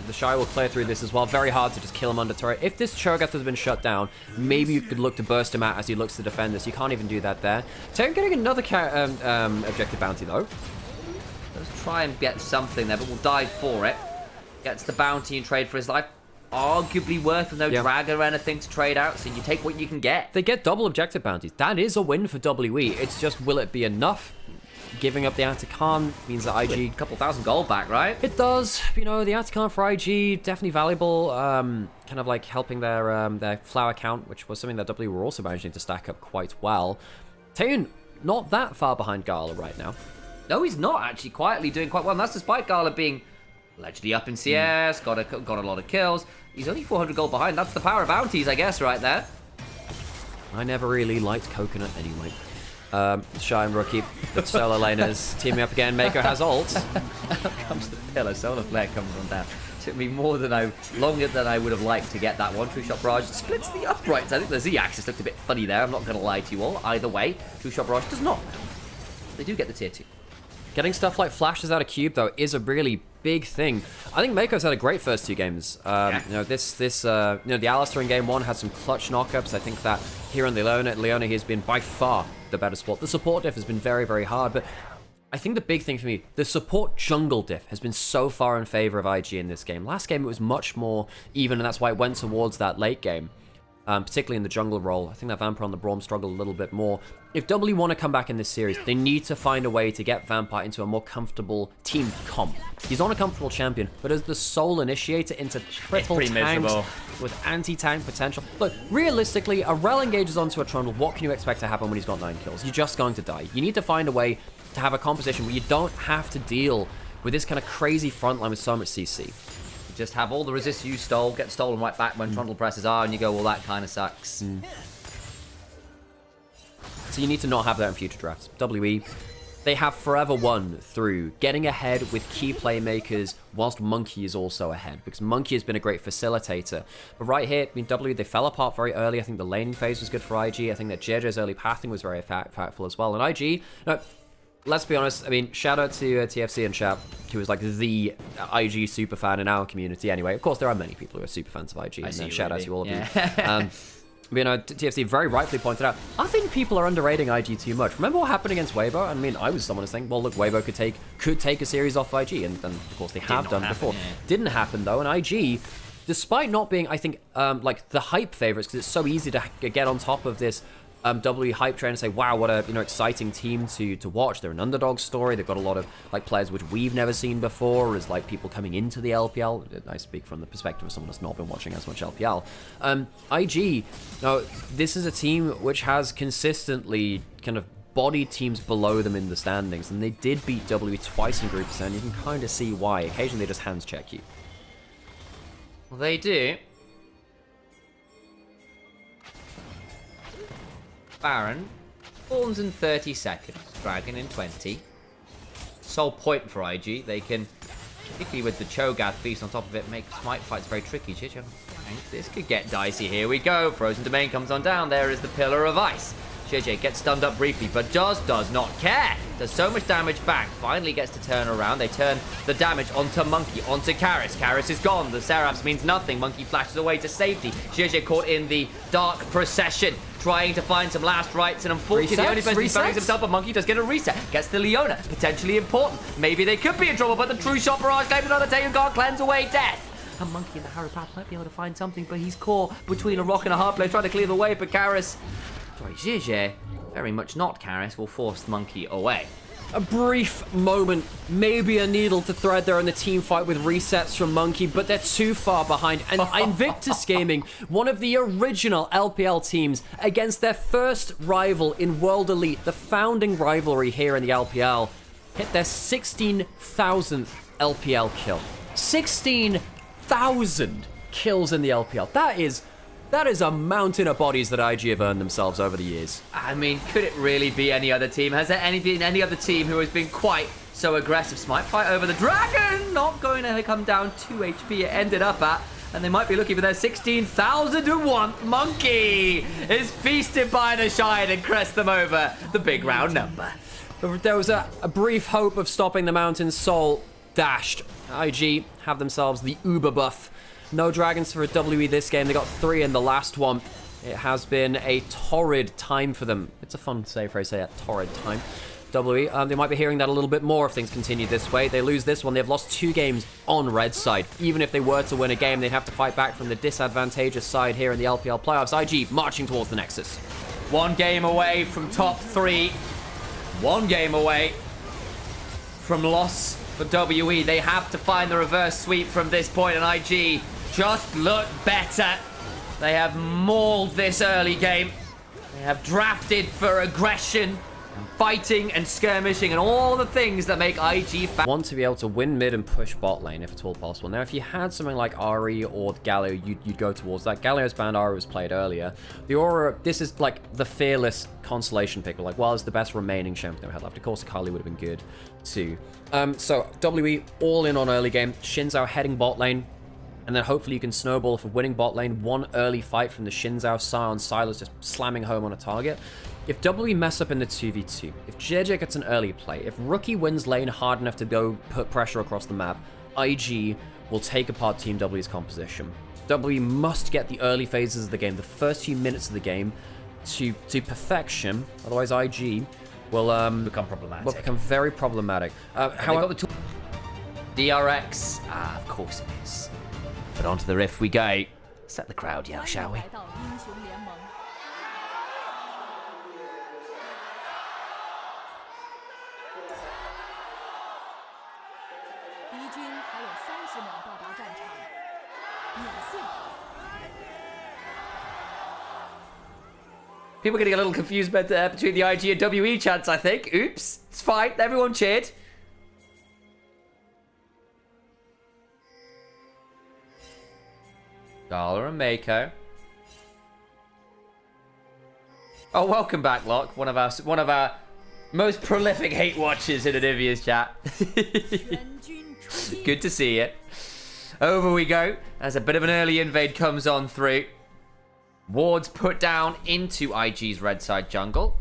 The Shy will clear through this as well. Very hard to just kill him under turret. If this Cho'Gath has been shut down, maybe you could look to burst him out as he looks to defend this. You can't even do that there. Terran getting another objective bounty, though. Let's try and get something there, but we'll dive for it. Gets the bounty and trade for his life. Arguably worth with no dragon or anything to trade out, so you take what you can get. They get double objective bounties. That is a win for WE. It's just, will it be enough? Giving up the Anti-Khan means that IG... A couple thousand gold back, right? It does. You know, the Anti-Khan for IG, definitely valuable. Kind of like helping their flower count, which was something that W were also managing to stack up quite well. Taeyeon, not that far behind Gala right now. No, he's not, actually. Quietly doing quite well, and that's despite Gala being... allegedly up in CS, got a lot of kills. He's only 400 gold behind. That's the power of bounties, I guess, right there. I never really liked Coconut anyway. Shy and Rookie, the solo laners teaming up again. Mako has ult. Out comes the pillar. Solar Flare comes on down. Took me longer than I would have liked to get that one. True Shot Barrage splits the uprights. I think the Z-axis looked a bit funny there. I'm not going to lie to you all. Either way, True Shot Barrage does not. They do get the tier 2. Getting stuff like flashes out of Cube, though, is a really big thing. I think Mako's had a great first 2 games. You know, the Alistar in game 1 had some clutch knockups. I think that here on the Leona, he has been by far the better support. The support diff has been very, very hard, but I think the big thing for me, the support jungle diff has been so far in favor of IG in this game. Last game, it was much more even, and that's why it went towards that late game. Particularly in the jungle role. I think that Vampire on the Braum struggled a little bit more. If W want to come back in this series, they need to find a way to get Vampire into a more comfortable team comp. He's on a comfortable champion, but as the sole initiator into triple tanks with anti-tank potential. Look, realistically, a Rel engages onto a Trundle. What can you expect to happen when he's got 9 kills? You're just going to die. You need to find a way to have a composition where you don't have to deal with this kind of crazy frontline with so much CC. Just have all the resist you stole, get stolen right back when Trundle presses R, and you go, well, that kind of sucks. So you need to not have that in future drafts. WE, they have forever won through getting ahead with key playmakers, whilst Monkey is also ahead, because Monkey has been a great facilitator. But right here, I mean, W, they fell apart very early. I think the laning phase was good for IG. I think that Jeje's early pathing was very impactful as well. And IG, no, let's be honest, I mean, shout out to TFC and chat, who is like the IG super fan in our community anyway. Of course, there are many people who are super fans of IG, and shout out to all of you. But, you know, TFC very rightfully pointed out, I think people are underrating IG too much. Remember what happened against Weibo? I mean, I was someone who's saying, well, look, Weibo could take a series off IG, and of course they have done before. Didn't happen, though, and IG, despite not being, I think, like the hype favorites, because it's so easy to get on top of this WWE hype train and say, wow, what a exciting team to watch. They're an underdog story. They've got a lot of like players which we've never seen before, as like people coming into the LPL. I speak from the perspective of someone that's not been watching as much LPL. IG, now this is a team which has consistently kind of bodied teams below them in the standings, and they did beat WWE twice in groups, and you can kind of see why. Occasionally they just hands check you. Well, they do. Baron, Thorns in 30 seconds, Dragon in 20. Sole point for IG. They can, particularly with the Cho'Gath feast on top of it, make smite fights very tricky. Chicho, this could get dicey. Here we go. Frozen Domain comes on down. There is the Pillar of Ice. JJ gets stunned up briefly, but just does not care. Does so much damage back. Finally gets to turn around. They turn the damage onto Monkey, onto Karis. Karis is gone. The Seraphs means nothing. Monkey flashes away to safety. JJ caught in the Dark Procession, trying to find some last rights, and unfortunately the only person defending himself, but Monkey does get a reset. Gets the Leona, potentially important. Maybe they could be in trouble, but the True Shot Barrage claims another take and can't cleanse away death. And Monkey in the Harrow Path might be able to find something, but he's caught between a rock and a hard place, trying to clear the way, but Karis, sorry, JJ, very much not Karis, will force Monkey away. A brief moment, maybe a needle to thread there in the team fight with resets from Monkey, but they're too far behind. And Invictus Gaming, one of the original LPL teams, against their first rival in World Elite, the founding rivalry here in the LPL, hit their 16,000th LPL kill. 16,000 kills in the LPL. That is a mountain of bodies that IG have earned themselves over the years. I mean, could it really be any other team? Has there been any other team who has been quite so aggressive? Smite fight over the Dragon, not going to come down 2 HP it ended up at, and they might be looking for their 16,001th. Monkey is feasted by the Shine and crest them over the big round number. There was a brief hope of stopping the Mountain Soul dashed. IG have themselves the Uber buff. No dragons for a WE this game. They got 3 in the last one. It has been a torrid time for them. It's a fun save phrase, say that, torrid time. WE, they might be hearing that a little bit more if things continue this way. They lose this one. They've lost 2 games on red side. Even if they were to win a game, they'd have to fight back from the disadvantageous side here in the LPL playoffs. IG marching towards the Nexus. 1 game away from top 3. 1 game away from loss for WE. They have to find the reverse sweep from this point, and IG just look better. They have mauled this early game. They have drafted for aggression, and fighting and skirmishing, and all the things that make IG want to be able to win mid and push bot lane if at all possible. Now, if you had something like Ahri or Galio, you'd go towards that. Galio's banned, Ahri was played earlier. The Aura, this is like the fearless consolation pick. Like, well, it's the best remaining champion we had left. Of course, Akali would have been good too. So WE all in on early game. Shinzao heading bot lane. And then hopefully you can snowball for winning bot lane. 1 early fight from the Shinzao, Sion, Silas just slamming home on a target. If WE mess up in the 2v2, if JJ gets an early play, if Rookie wins lane hard enough to go put pressure across the map, IG will take apart Team W's composition. WE must get the early phases of the game, the first few minutes of the game, to perfection. Otherwise IG will become problematic. Will become very problematic. How got the DRX? Ah, of course it is. But onto the riff we go. Set the crowd yell, shall we? People are getting a little confused between the IG and WE chants, I think. Oops. It's fine. Everyone cheered. Gala and Mako. Oh, welcome back, Locke. One of our most prolific hate watchers in Onivia's chat. Good to see you. Over we go as a bit of an early invade comes on through. Wards put down into IG's red side jungle.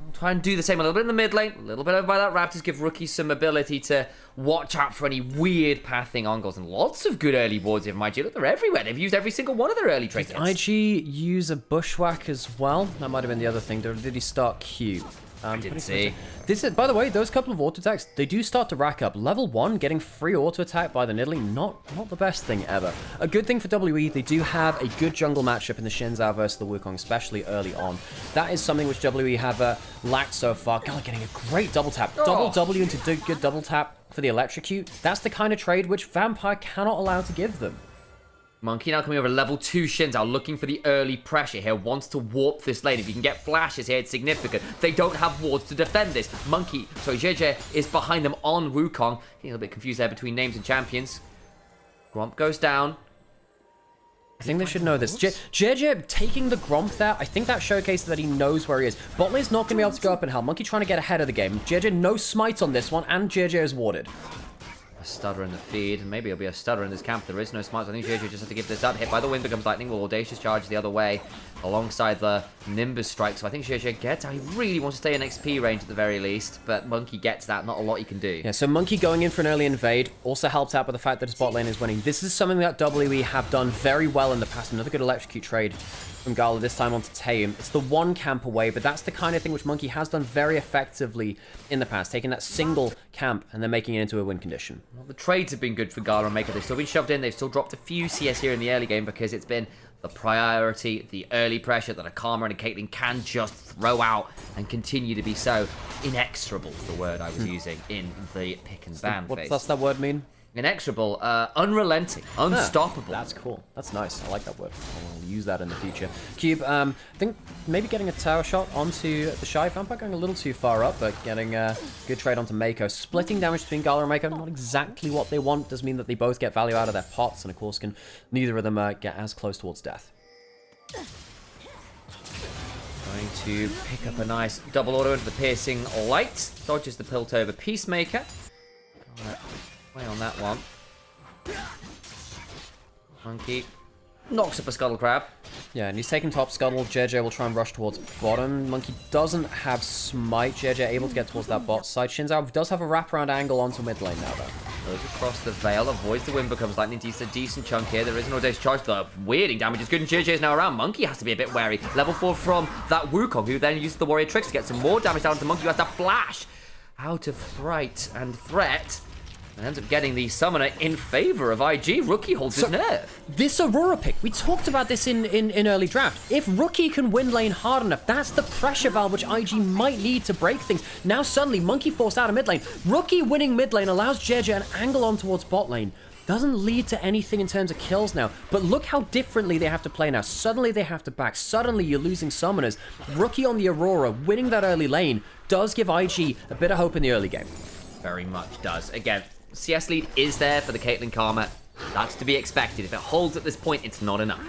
I'll try and do the same a little bit in the mid lane. A little bit over by that Raptors, give rookies some ability to watch out for any weird pathing angles. And lots of good early wards here from IG. Look, they're everywhere. They've used every single one of their early trinkets. Did IG use a bushwhack as well? That might have been the other thing. Did he start Q? I didn't see. This is, by the way, those couple of auto attacks, they do start to rack up. Level 1, getting free auto attack by the Nidalee, not the best thing ever. A good thing for WE, they do have a good jungle matchup in the Xin Zhao versus the Wukong, especially early on. That is something which WE have lacked so far. God, getting a great double tap. Double W into good double tap for the electrocute. That's the kind of trade which Vampire cannot allow to give them. Monkey now coming over level 2 Xin Zhao, looking for the early pressure here, wants to warp this lane. If you can get flashes here, it's significant. They don't have wards to defend this. Monkey, sorry, JJ is behind them on Wukong. Getting a little bit confused there between names and champions. Gromp goes down. I think they should know this. JJ taking the Gromp there, I think that showcases that he knows where he is. Bot lane's not going to be able to go up and help. Monkey trying to get ahead of the game. JJ no smite on this one, and JJ is warded. A stutter in the feed, and maybe it'll be a stutter in this camp. There is no smites. I think JJ just has to give this up. Hit by the wind becomes lightning. Will Audacious charge the other way alongside the Nimbus strike. So I think JJ gets out. He really wants to stay in XP range at the very least, but Monkey gets that. Not a lot he can do. Yeah, so Monkey going in for an early invade also helps out by the fact that his bot lane is winning. This is something that WE have done very well in the past. Another good electrocute trade from Gala, this time onto Taeum. It's the one camp away, but that's the kind of thing which Monkey has done very effectively in the past, taking that single camp and then making it into a win condition. Well, the trades have been good for Gala and Maker. They've still been shoved in. They've still dropped a few CS here in the early game because it's been the priority, the early pressure that a Karma and a Caitlyn can just throw out and continue to be so inexorable, is the word I was using in the pick and ban phase. What's that word mean? Inexorable, unrelenting, unstoppable. That's cool. That's nice. I like that word. I'll use that in the future. Cube, I think maybe getting a tower shot onto the Shy. Vampire going a little too far up, but getting a good trade onto Mako. Splitting damage between Gala and Mako, not exactly what they want. Does mean that they both get value out of their pots, and of course can neither of them get as close towards death. Trying to pick up a nice double auto into the piercing light. Dodges the Piltover Peacemaker. On that one. Monkey knocks up a Scuttle Crab. Yeah, and he's taking top scuttle. JJ will try and rush towards bottom. Monkey doesn't have smite. JJ able to get towards that bot side. Xin Zhao does have a wraparound angle onto mid lane now, though. Goes across the veil, avoids the wind, becomes lightning. It's a decent chunk here. There is an audacious charge. The weirding damage is good, and JJ is now around. Monkey has to be a bit wary. Level 4 from that Wukong, who then uses the warrior tricks to get some more damage down to Monkey, who has to flash out of fright and threat. And ends up getting the summoner in favor of IG. Rookie holds his nerve. This Aurora pick, we talked about this in early draft. If Rookie can win lane hard enough, that's the pressure valve which IG might need to break things. Now suddenly, Monkey forced out of mid lane. Rookie winning mid lane allows JJ an angle on towards bot lane. Doesn't lead to anything in terms of kills now. But look how differently they have to play now. Suddenly they have to back. Suddenly you're losing summoners. Rookie on the Aurora, winning that early lane, does give IG a bit of hope in the early game. Very much does. Again, CS lead is there for the Caitlyn Karma. That's to be expected. If it holds at this point, it's not enough.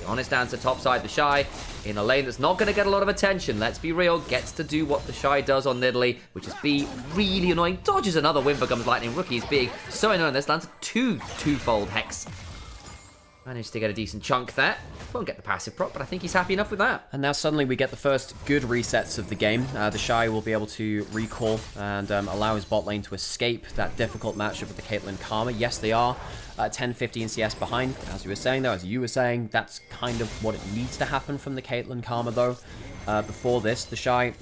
The honest answer, topside, the Shy, in a lane that's not going to get a lot of attention. Let's be real, gets to do what the Shy does on Nidalee, which is be really annoying. Dodges another win, becomes lightning. Rookie is big. So annoying. This lands a twofold Hex. Managed to get a decent chunk there. Won't get the passive prop, but I think he's happy enough with that. And now suddenly we get the first good resets of the game. The Shy will be able to recall and allow his bot lane to escape that difficult matchup with the Caitlyn Karma. Yes, they are 10-15 CS behind. As you were saying, that's kind of what it needs to happen from the Caitlyn Karma, though. Before this, the Shy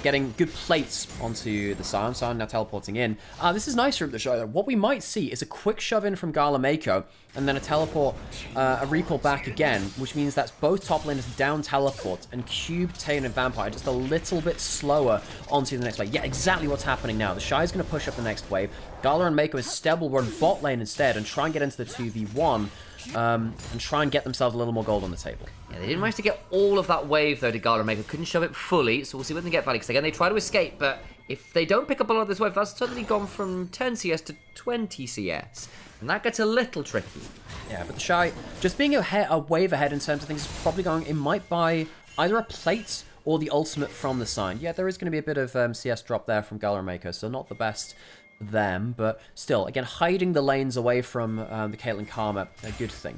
getting good plates onto the Sion. Sion now teleporting in. This is nice from the Shy, though. What we might see is a quick shove in from Gala Mako, and then a teleport, a recall back again, which means that's both top laners down teleport, and Cube, Taeum, and Vampire just a little bit slower onto the next wave. Yeah, exactly what's happening now. The Shy is going to push up the next wave. Gala and Mako instead will run bot lane instead and try and get into the 2v1. And try and get themselves a little more gold on the table. Yeah, they didn't manage to get all of that wave, though, to Gala and Mako. Couldn't shove it fully, so we'll see when they get value. Because, again, they try to escape, but if they don't pick up a lot of this wave, that's suddenly gone from 10 CS to 20 CS. And that gets a little tricky. Yeah, but the Shy, just being a wave ahead in terms of things, is probably going... It might buy either a plate or the ultimate from the Sign. Yeah, there is going to be a bit of CS drop there from Gala and Mako, so not the best... them, but still, again, hiding the lanes away from the Caitlyn Karma, a good thing.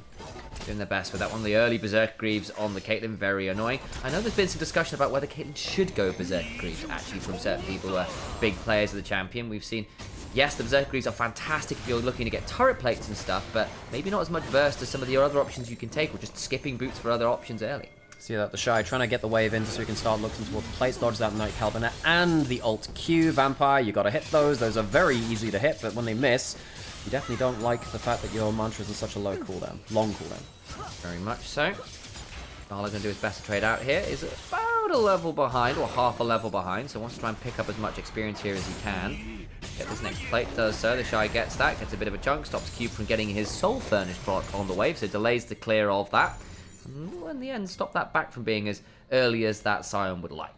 Doing their best with that one. The early Berserk Greaves on the Caitlyn, very annoying. I know there's been some discussion about whether Caitlyn should go Berserk Greaves, actually, from certain people who are big players of the champion. We've seen, yes, the Berserk Greaves are fantastic if you're looking to get turret plates and stuff, but maybe not as much burst as some of the other options you can take, or just skipping boots for other options early. See that the Shy trying to get the wave in so we can start looking towards the plates, dodges out Night Cabinet and the Alt Q. Vampire, you gotta hit those. Those are very easy to hit, but when they miss, you definitely don't like the fact that your mantra is in such a low cooldown, long cooldown. Very much so. Gala gonna do his best to trade out here. Is about a level behind, or half a level behind, so wants to try and pick up as much experience here as he can. Get this next plate, does so. The Shy gets that, gets a bit of a chunk, stops Cube from getting his Soul Furnace proc on the wave, so delays the clear of that. And in the end, stop that back from being as early as that Scion would like.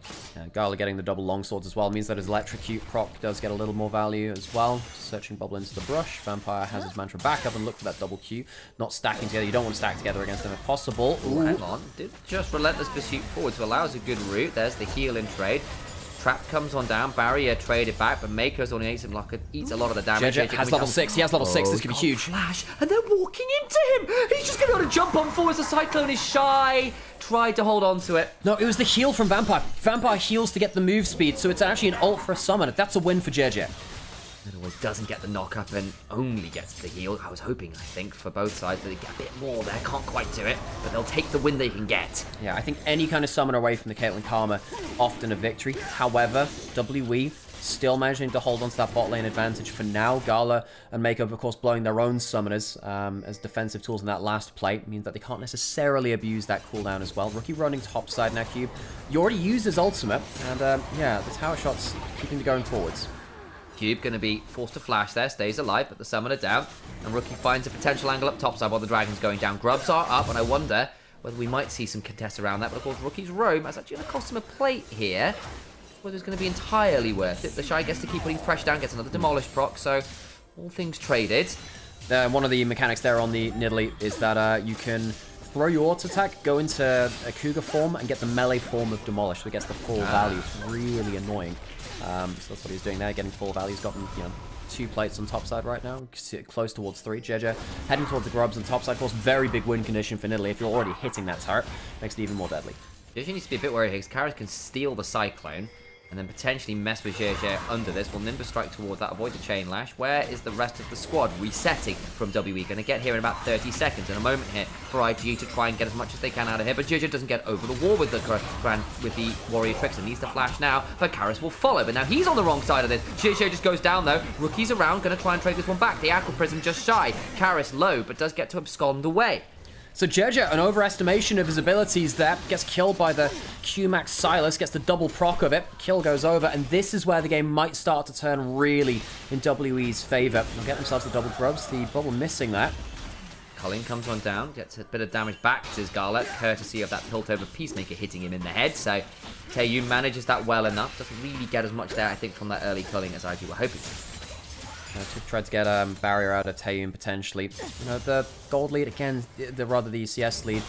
Gala getting the double longswords as well means that his Electrocute proc does get a little more value as well. Searching Bubble into the brush. Vampire has his mantra back up and look for that double Q. Not stacking together. You don't want to stack together against them if possible. Ooh, hang on. Did just Relentless Pursuit forward to allow us a good route. There's the heal in trade. Trap comes on down, barrier traded back, but Mako's only eats a lot of the damage. JJ has level 6, he has level 6, this could be huge. Flash, and they're walking into him! He's just gonna be able to jump on forward as the Cyclone is Shy. Tried to hold on to it. No, it was the heal from Vampire. Vampire heals to get the move speed, so it's actually an ult for a summon. That's a win for JJ. It always doesn't get the knock up and only gets the heal. I was hoping, I think, for both sides that they get a bit more there. Can't quite do it, but they'll take the win they can get. Yeah, I think any kind of summon away from the Caitlyn Karma, often a victory. However, WE still managing to hold on to that bot lane advantage for now. Gala and Mako, of course, blowing their own summoners as defensive tools in that last plate. Means that they can't necessarily abuse that cooldown as well. Rookie running top side now, Cube. You already used his ultimate, and yeah, the tower shot's keeping the going forwards. Cube going to be forced to flash there, stays alive, but the summoner down. And Rookie finds a potential angle up topside while the Dragon's going down. Grubs are up, and I wonder whether we might see some contest around that. But of course, Rookie's roam, that's actually going to cost him a plate here. Whether it's going to be entirely worth it. The Shy gets to keep putting pressure down, gets another Demolish proc, so all things traded. One of the mechanics there on the Nidalee is that you can throw your auto attack, go into a Cougar form, and get the melee form of Demolish, so it gets the full value. It's really annoying. So that's what he's doing there, getting full value. He's gotten, 2 plates on top side right now, close towards 3. JJ heading towards the grubs on top side. Of course, very big win condition for Nidalee. If you're already hitting that turret, makes it even more deadly. JJ needs to be a bit worried here, because Karis can steal the Cyclone, and then potentially mess with JJ under this. Will Nimbus strike towards that, avoid the chain lash? Where is the rest of the squad? Resetting from WE. Going to get here in about 30 seconds. In a moment here for IGE to try and get as much as they can out of here. But JJ doesn't get over the wall with the Warrior Tricks and needs to flash now. But Karis will follow. But now he's on the wrong side of this. JJ just goes down though. Rookie's around. Going to try and trade this one back. The Aqua Prism just shy. Karis low, but does get to abscond away. So JJ, an overestimation of his abilities there, gets killed by the Q-Max Silas, gets the double proc of it, kill goes over, and this is where the game might start to turn really in WE's favor. They'll get themselves the double grubs, the bubble missing that. Colin comes on down, gets a bit of damage back to his Garlet, courtesy of that hilt-over Peacemaker hitting him in the head, so Taeyun manages that well enough, doesn't really get as much there, I think, from that early culling as IG were hoping to. Tried to get a barrier out of Taeyun potentially. The gold lead again, the CS lead,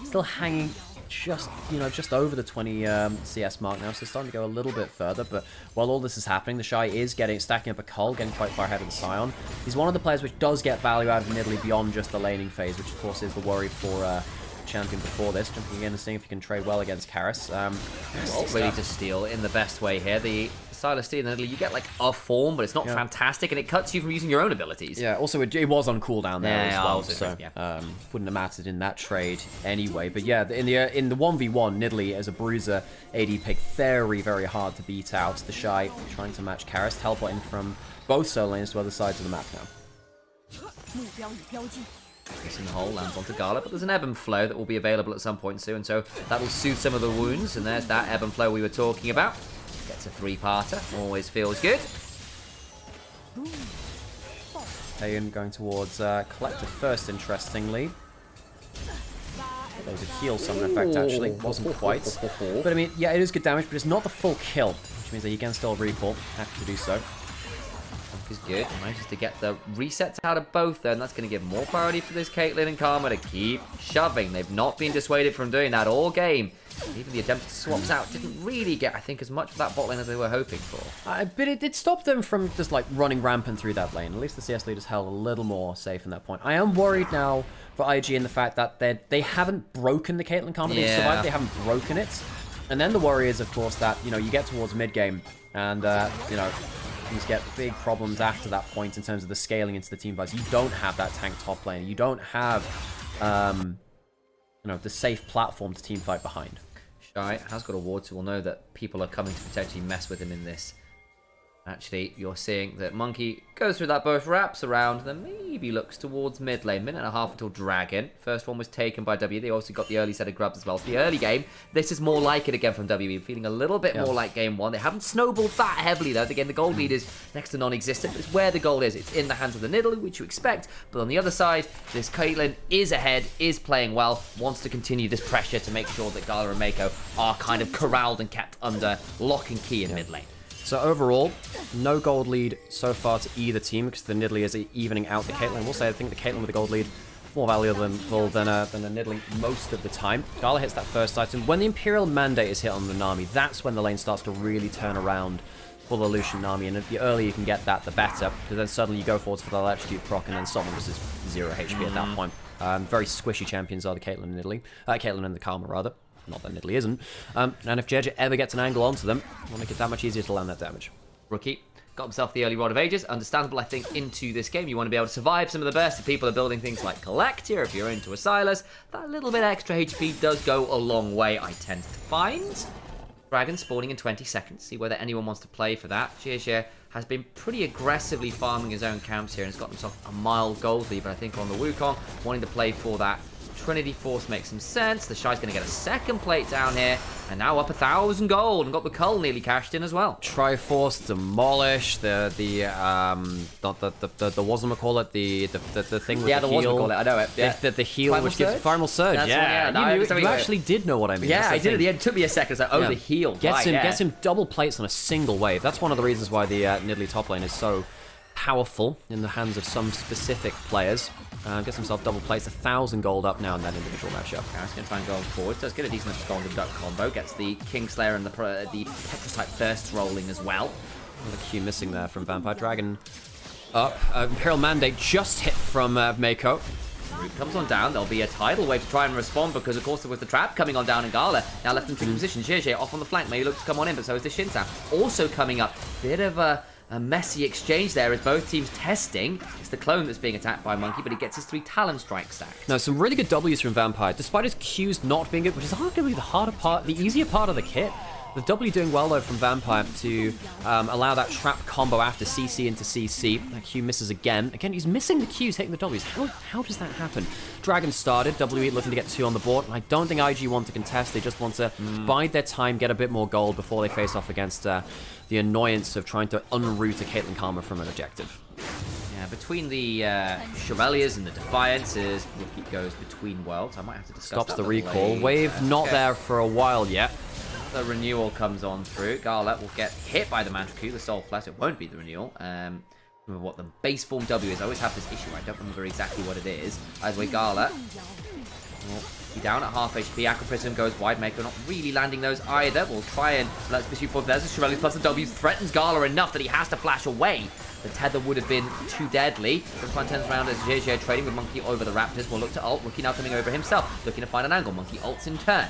still hanging just over the 20 CS mark now, so starting to go a little bit further. But while all this is happening, the Shy is stacking up a cull, getting quite far ahead of the Scion. He's one of the players which does get value out of Nidalee beyond just the laning phase, which of course is the worry for champion before this. Jumping again and seeing if you can trade well against Karis. Well, ready to steal in the best way here. The Silas steal in Nidalee, you get like a form, but it's not fantastic, and it cuts you from using your own abilities. Yeah, also it was on cooldown there as well, so yeah. Wouldn't have mattered in that trade anyway. But yeah, in the 1v1, Nidalee as a bruiser AD pick, very, very hard to beat out. The Shy trying to match Karis, teleporting from both solo lanes to other sides of the map now. Missing the hole, lands onto Gala, but there's an ebb and flow that will be available at some point soon, so that will soothe some of the wounds, and there's that ebb and flow we were talking about. Gets a 3-parter, always feels good. Taeyun going towards Collective first, interestingly. There was a heal summon effect, actually. Wasn't quite. But I mean, yeah, it is good damage, but it's not the full kill, which means that he can still recall. Happy to do so. Is good. Manages to get the resets out of both there, and that's going to give more priority for this Caitlyn and Karma to keep shoving. They've not been dissuaded from doing that all game. Even the attempt to swaps out didn't really get, I think, as much of that bot lane as they were hoping for. But it did stop them from just like running rampant through that lane. At least the CS leaders held a little more safe in that point. I am worried now for IG in the fact that they haven't broken the Caitlyn Karma. They've survived, they haven't broken it. And then the worry is, of course, that you get towards mid game and things get big problems after that point in terms of the scaling into the team fights. You don't have that tank top lane. You don't have the safe platform to team fight behind. Shy has got a ward, so we'll know that people are coming to potentially mess with him in this. Actually, you're seeing that Monkey goes through that bush, wraps around, then maybe looks towards mid lane. Minute and a half until Dragon. First one was taken by W. They also got the early set of grubs as well. So the early game, this is more like it again from W. Feeling a little bit more like game one. They haven't snowballed that heavily though. Again, the gold lead is next to non-existent. But it's where the goal is. It's in the hands of the Nidalee, which you expect. But on the other side, this Caitlyn is ahead, is playing well, wants to continue this pressure to make sure that Gala and Mako are kind of corralled and kept under lock and key in mid lane. So overall, no gold lead so far to either team because the Nidalee is evening out the Caitlyn. We'll say I think the Caitlyn with the gold lead more valuable than a Nidalee most of the time. Gala hits that first item. When the Imperial Mandate is hit on the Nami, that's when the lane starts to really turn around for the Lucian Nami. And the earlier you can get that, the better. Because then suddenly you go forwards for the electrocute proc and then someone was just 0 HP at that point. Very squishy champions are the Caitlyn and Nidalee. Caitlyn and the Karma, rather. Not that Nidalee isn't. And if Jeja ever gets an angle onto them, it'll make it that much easier to land that damage. Rookie got himself the early Rod of Ages. Understandable, I think, into this game. You want to be able to survive some of the bursts. If people are building things like Collect here, if you're into a Silas, that little bit extra HP does go a long way, I tend to find. Dragon spawning in 20 seconds. See whether anyone wants to play for that. Xie has been pretty aggressively farming his own camps here and has got himself a mild gold lead. But I think on the Wukong, wanting to play for that Trinity Force makes some sense. The Shy's going to get a second plate down here. And now up 1,000 gold. And got the Cull nearly cashed in as well. Triforce, Demolish, the whatchamacallit, the thing with the heal. Whatchamacallit, I know it. Yeah. The heal Primal which gives Primal Surge. That's You actually did know what I mean. Yeah, I did at the end. It took me a second. It's like, the heal. Gets him double plates on a single wave. That's one of the reasons why the Nidalee top lane is so powerful in the hands of some specific players. Gets himself double plates, 1,000 gold up now in that individual matchup. Gareth's going to try and go forward. Does get a decent Golden Duck combo. Gets the Kingslayer and the Petrotype bursts rolling as well. The Q missing there from Vampire Dragon up. Imperial Mandate just hit from Mako. Root comes on down. There'll be a tidal wave to try and respond because, of course, there was the trap coming on down in Gala. Now left in tricky position. Xie off on the flank. Maybe looks to come on in, but so is the Shinsan. Also coming up. Bit of a messy exchange there as both teams testing. It's the clone that's being attacked by Monkey, but he gets his 3 Talon Strikes stacked. No, some really good W's from Vampire, despite his Qs not being good, which is arguably the harder part, the easier part of the kit. The W doing well, though, from Vampire to allow that trap combo after CC into CC. That Q misses again. Again, he's missing the Qs, hitting the Ws. How does that happen? Dragon started, WE looking to get 2 on the board. And I don't think IG want to contest. They just want to bide their time, get a bit more gold before they face off against the annoyance of trying to unroot a Caitlyn Karma from an objective. Yeah, between the Chevaliers and the Defiances, Rookie goes between worlds. I might have to discuss Stops that the recall. Wave not there for a while yet. The renewal comes on through. Gala will get hit by the Manticore, the Soul Flash. It won't be the renewal. Remember what the base form W is. I always have this issue. I don't remember exactly what it is. Either way, Gala will be down at half HP. Aqua Prism goes wide. Mako not really landing those either. We'll try and let's pursue forward. There's a Chevalier plus the W. Threatens Gala enough that he has to flash away. The tether would have been too deadly. Front turns around as Xie trading with Monkey over the Raptors. We'll look to ult. Rookie now coming over himself. Looking to find an angle. Monkey ults in turn.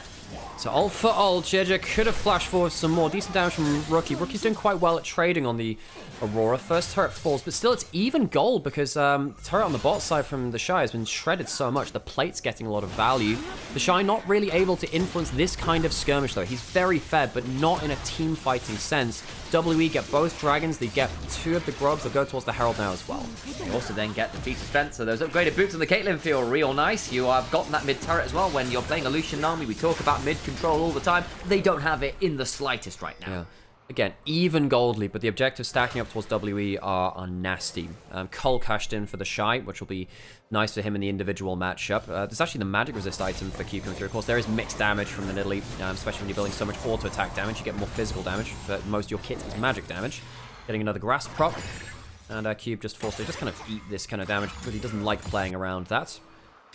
So ult for ult, Jeja could have flashed forward some more. Decent damage from Rookie. Rookie's doing quite well at trading on the Aurora. First turret falls, but still it's even gold because the turret on the bot side from the Shy has been shredded so much. The plate's getting a lot of value. The Shy not really able to influence this kind of skirmish though. He's very fed, but not in a team fighting sense. WE get both dragons. They get 2 of the grubs. They'll go towards the Herald now as well. They also then get the feat of strength. So those upgraded boots on the Caitlyn feel real nice. You have gotten that mid turret as well when you're playing a Lucian Nami. We talk about mid control all the time. They don't have it in the slightest right now. Yeah. Again, even gold lead, but the objectives stacking up towards WE are nasty. Cull cashed in for the Shy, which will be nice for him in the individual matchup. There's actually the magic resist item for Q coming through. Of course, there is mixed damage from the Nidalee, especially when you're building so much auto attack damage. You get more physical damage, but most of your kit is magic damage. Getting another grasp prop, and Cube just forced to just kind of eat this kind of damage, but he doesn't like playing around that.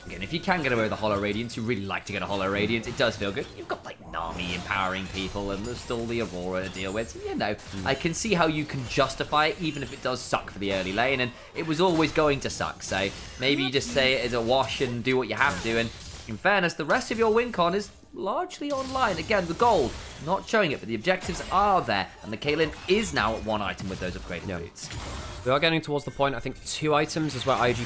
Again, if you can get away with a Hollow Radiance, you really like to get a Hollow Radiance. It does feel good. You've got, like, Nami empowering people, and there's still the Aurora to deal with. So, you know, I can see how you can justify it, even if it does suck for the early lane, and it was always going to suck. So maybe you just say it as a wash and do what you have to, and in fairness, the rest of your win con is largely online. Again, the gold not showing it, but the objectives are there, and the Caitlyn is now at 1 item with those upgraded boots. We are getting towards the point, I think 2 items is where IG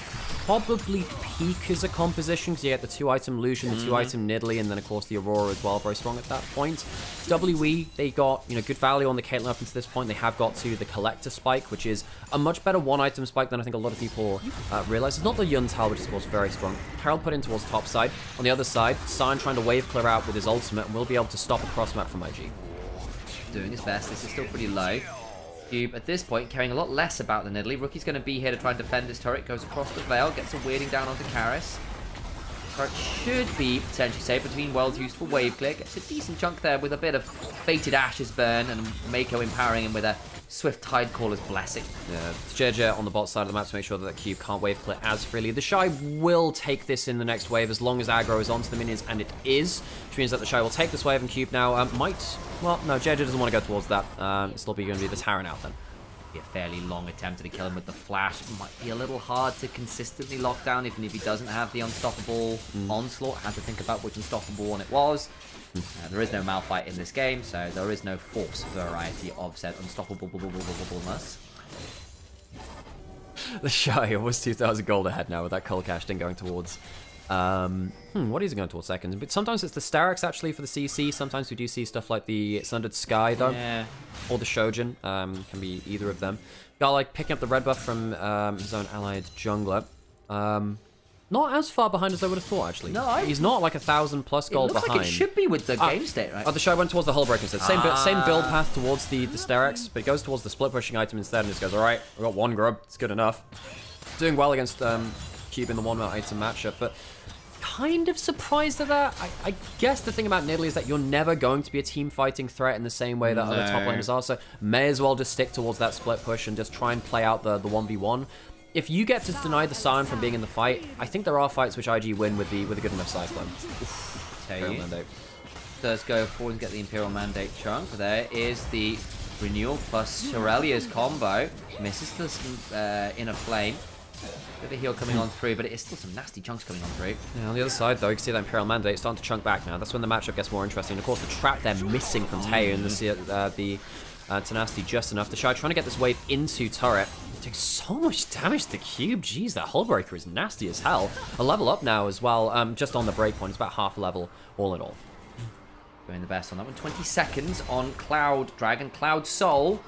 probably peak as a composition, because you get the 2-item Lucian, the 2-item Nidalee, and then of course the Aurora as well, very strong at that point. WE, they got, you know, good value on the Caitlyn up until this point. They have got to the Collector Spike, which is a much better 1-item spike than I think a lot of people realize. It's not the Yuntal, which is of course very strong. Carol put in towards top side. On the other side, Sion trying to wave clear out with his ultimate, and will be able to stop a cross map from IG. Doing his best. This is still pretty low. Cube, at this point, caring a lot less about the Nidalee. Rookie's going to be here to try and defend this turret. Goes across the veil, gets a weirding down onto Karis. Turret should be potentially safe between worlds used for wave clear. Gets a decent chunk there with a bit of Fated Ashes burn and Mako empowering him with a Swift Tidecaller's blessing. Yeah, it's JJ on the bot side of the map to make sure that Cube can't wave clear as freely. The Shy will take this in the next wave as long as aggro is onto the minions, and it is, which means that the Shy will take this wave, and Cube now well, no, JJ doesn't want to go towards that. It's still going to be the Taren out then. Be a fairly long attempt to kill him with the flash. Might be a little hard to consistently lock down, even if he doesn't have the unstoppable onslaught. Had to think about which unstoppable one it was. There is no Malphite in this game, so there is no force variety of said unstoppableness. The Shy was 2,000 gold ahead now with that Cull cashed in going towards. What is it going towards seconds? But sometimes it's the Starix actually for the CC. Sometimes we do see stuff like the Sundered Sky though. Yeah. Or the Shojin. Can be either of them. Got like picking up the red buff from his own allied jungler. Not as far behind as I would have thought, actually. No, he's not like 1,000+ gold behind. It looks like it should be with the game state, right? Oh, the Shy went towards the Hullbreaker instead. Same build path towards the Starix, but it goes towards the split pushing item instead and just goes, alright, we got 1 grub, it's good enough. Doing well against Cube in the 1 item matchup, but kind of surprised at that. I guess the thing about Nidalee is that you're never going to be a team fighting threat in the same way that other top laners are, so may as well just stick towards that split push and just try and play out the 1v1. If you get to deny the Sion from being in the fight, I think there are fights which IG win with a good enough Cyclone. Imperial Mandate. Does go forward and get the Imperial Mandate chunk. There is the Renewal plus Shirelia's combo. Misses the Inner Flame. Bit of a heal coming on through, but it is still some nasty chunks coming on through. Yeah, on the other side, though, you can see that Imperial Mandate starting to chunk back now. That's when the matchup gets more interesting. And of course, the trap they're missing from Teo and the Tenacity just enough. The Shy trying to get this wave into turret. It takes so much damage to Cube. Jeez, that Hullbreaker is nasty as hell. A level up now as well, just on the breakpoint. It's about half a level all in all. Doing the best on that one. 20 seconds on Cloud Dragon. Cloud Soul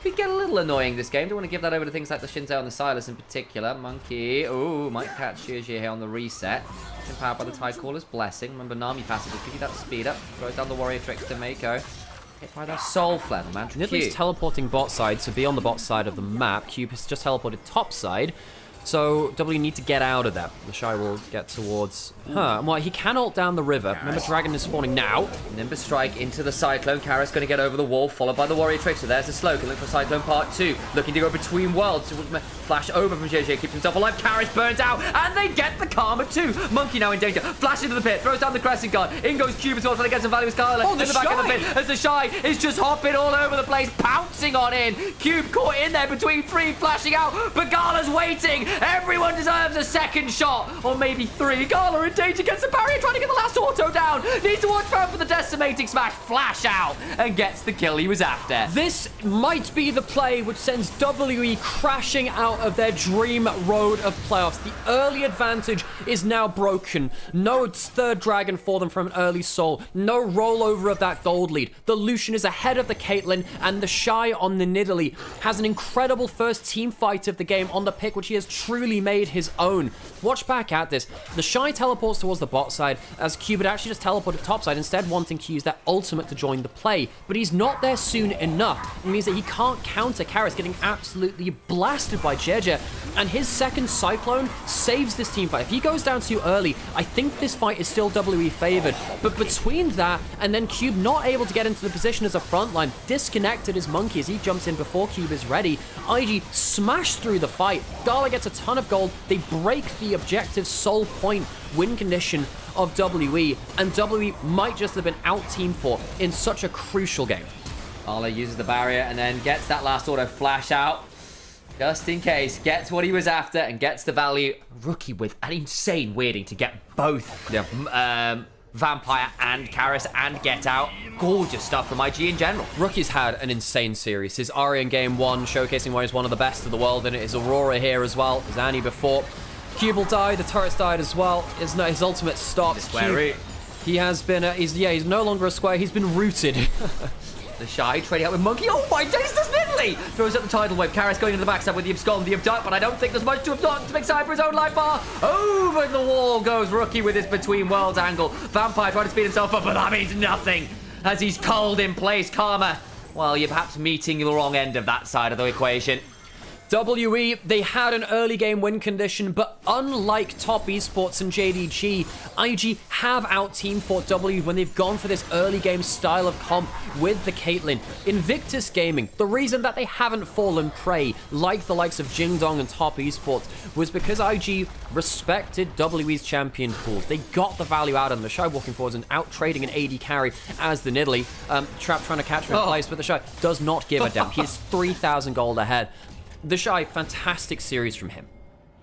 could get a little annoying this game. Don't want to give that over to things like the Shinzo and the Silas in particular. Monkey, ooh, might catch Xie here on the reset. It's empowered by the Tidecaller's Blessing. Remember, Nami passive will give you that speed up. Throws down the Warrior Tricks to Mako. Hit by that Soul Flare, man. Nidalee's teleporting bot side to be on the bot side of the map. Cube has just teleported top side. So W need to get out of that. The Shy will get towards Well, he can ult down the river. Remember, Dragon is spawning now. Nimbus Strike into the Cyclone. Karis going to get over the wall, followed by the Warrior Trickster. There's the Slow. Looking for Cyclone Part 2. Looking to go between worlds. Flash over from JJ. Keeps himself alive. Karis burns out. And they get the Karma too. Monkey now in danger. Flash into the pit. Throws down the Crescent Guard. In goes Cube as well, trying to get some value with Scarlet. In the back of the pit as the Shy is just hopping all over the place. Pouncing on in. Cube caught in there between 3. Flashing out. But Gala's waiting. Everyone deserves a second shot. Or maybe 3. Gala in danger. Gets the barrier. Trying to get the last auto down. Needs to watch out for the decimating smash. Flash out. And gets the kill he was after. This might be the play which sends WE crashing out of their dream road of playoffs. The early advantage is now broken. No third dragon for them from an early soul. No rollover of that gold lead. The Lucian is ahead of the Caitlyn, and the Shy on the Nidalee has an incredible first team fight of the game on the pick, which he has truly made his own. Watch back at this. The Shy teleports towards the bot side as Cube had actually just teleported top side, instead wanting to use that ultimate to join the play. But he's not there soon enough. It means that he can't counter Karis, getting absolutely blasted by Jeje. And his second Cyclone saves this team fight. If he goes down too early, I think this fight is still WE favored. But between that and then Cube not able to get into the position as a frontline, disconnected as Monkey as he jumps in before Cube is ready, IG smash through the fight. Gala gets a ton of gold. They break the objective soul point win condition of WE, and WE might just have been out-teamed for in such a crucial game. Gala uses the barrier and then gets that last auto flash out. Just in case, gets what he was after and gets the value. Rookie with an insane weirding to get both Vampire and Karis and Get Out. Gorgeous stuff from IG in general. Rookie's had an insane series. His Ari in game 1, showcasing why he's one of the best in the world, and it is Aurora here as well. His Annie before. Cube will die, the turrets died as well. His ultimate stopped. He has been, he's no longer a square, he's been rooted. The Shy trading out with Monkey. Oh my days, there's Nidalee! Throws up the tidal wave. Karis going into the backside with the Abscond, the Abduct, but I don't think there's much to Abduct to make time for his own life bar. Over the wall goes Rookie with his Between Worlds angle. Vampire trying to speed himself up, but that means nothing as he's cold in place. Karma, well, you're perhaps meeting the wrong end of that side of the equation. WE, they had an early game win condition, but unlike Top Esports and JDG, IG have out-team fought W when they've gone for this early game style of comp with the Caitlyn. Invictus Gaming, the reason that they haven't fallen prey like the likes of Jingdong and Top Esports was because IG respected WE's champion pools. They got the value out of them. The Shy walking forwards and out-trading an AD carry as the Nidalee. Trap trying to catch him in place, but the Shy does not give a damn. He is 3,000 gold ahead. The Shy, fantastic series from him.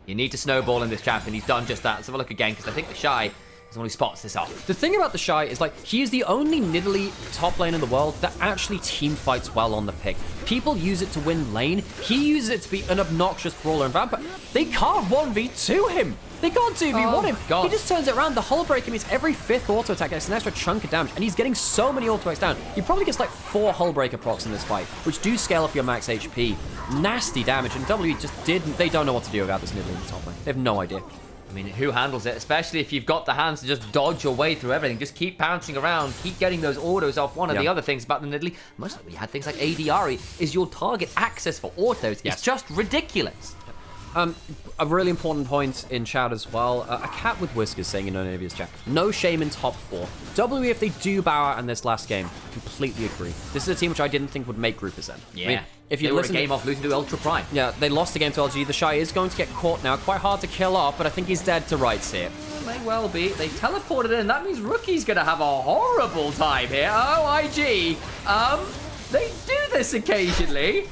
You need to snowball in this champion. He's done just that. Let's have a look again, because I think the Shy is the one who spots this off. The thing about the Shy is, like, he is the only Nidalee top lane in the world that actually team fights well on the pick. People use it to win lane. He uses it to be an obnoxious brawler and vampire. They can't 1v2 him. They can't 2v1 him. God. He just turns it around. The Hull Breaker means every 5th auto attack gets an extra chunk of damage, and he's getting so many auto attacks down. He probably gets like 4 Hull Breaker procs in this fight, which do scale off your max HP. Nasty damage, and W just didn't. They don't know what to do about this Nidalee in the top lane. They have no idea. I mean, who handles it? Especially if you've got the hands to just dodge your way through everything. Just keep pouncing around, keep getting those autos off. One of the other things about the Nidalee, much like we had things like ADRE, is your target access for autos. It's just ridiculous. A really important point in chat as well. A cat with whiskers saying in Onivia's chat, no shame in top 4. WE, if they do bow out in this last game, completely agree. This is a team which I didn't think would make groupers then. Yeah. I mean, if you they were listen a game off losing to Ultra Prime. Yeah, they lost the game to LG. The Shy is going to get caught now. Quite hard to kill off, but I think he's dead to rights here. May well be. They teleported in. That means Rookie's going to have a horrible time here. Oh, IG. They do this occasionally.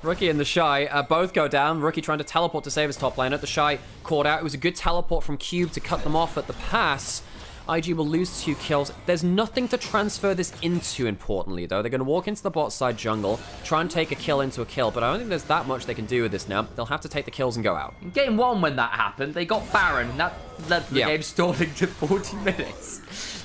Rookie and the Shy both go down. Rookie trying to teleport to save his top laner. The Shy caught out. It was a good teleport from Cube to cut them off at the pass. IG will lose 2 kills. There's nothing to transfer this into, importantly, though. They're going to walk into the bot side jungle, try and take a kill into a kill, but I don't think there's that much they can do with this now. They'll have to take the kills and go out. In game 1, when that happened, they got Baron, and that led to the game stalling to 40 minutes.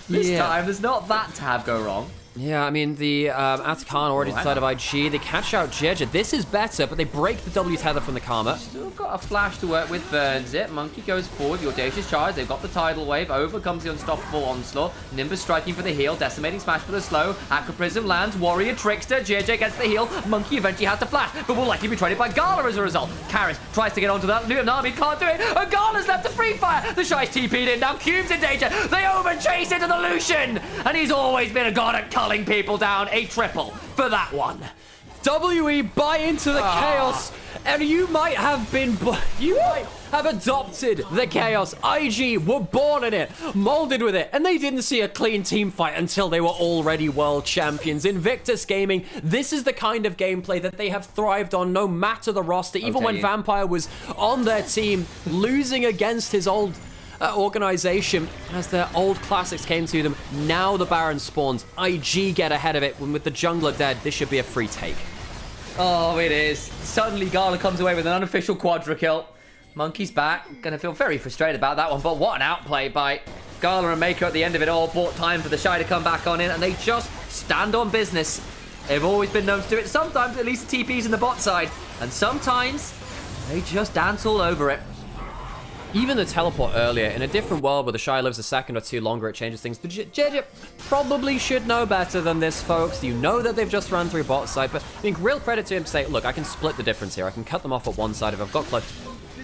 This time, there's not that to have go wrong. Yeah, I mean, the Atakan already inside of IG. They catch out Jeja. This is better, but they break the W tether from the Karma. Still got a flash to work with, burns it. Monkey goes forward, the Audacious Charge. They've got the Tidal Wave. Over comes the Unstoppable Onslaught. Nimbus striking for the heal. Decimating Smash for the slow. Aqua Prism lands. Warrior Trickster. Jeja gets the heal. Monkey eventually has to flash, but will likely be traded by Gala as a result. Karis tries to get onto that. Nami can't do it. And Gala's left to free fire. The Shy's TP'd in. Now Cube's in danger. They overchase into the Lucian. And he's always been a god at culling people down. A triple for that one. WE buy into the chaos, and you might have adopted the chaos. IG were born in it, molded with it, and they didn't see a clean team fight until they were already world champions. Invictus Gaming, this is the kind of gameplay that they have thrived on no matter the roster. Even when Vampire was on their team, losing against his old organization as their old classics came to them. Now the Baron spawns. IG get ahead of it. With the jungler dead, this should be a free take. Oh, it is. Suddenly Gala comes away with an unofficial quadra kill. Monkey's back. Gonna feel very frustrated about that one, but what an outplay by Gala and Maker at the end of it all. Bought time for the Shy to come back on in, and they just stand on business. They've always been known to do it. Sometimes at least the TP's in the bot side, and sometimes they just dance all over it. Even the teleport earlier, in a different world where the Shy lives a second or two longer, it changes things. The Jeja probably should know better than this, folks. You know that they've just run through bot side, but I think real credit to him to say, look, I can split the difference here. I can cut them off at one side if I've got close.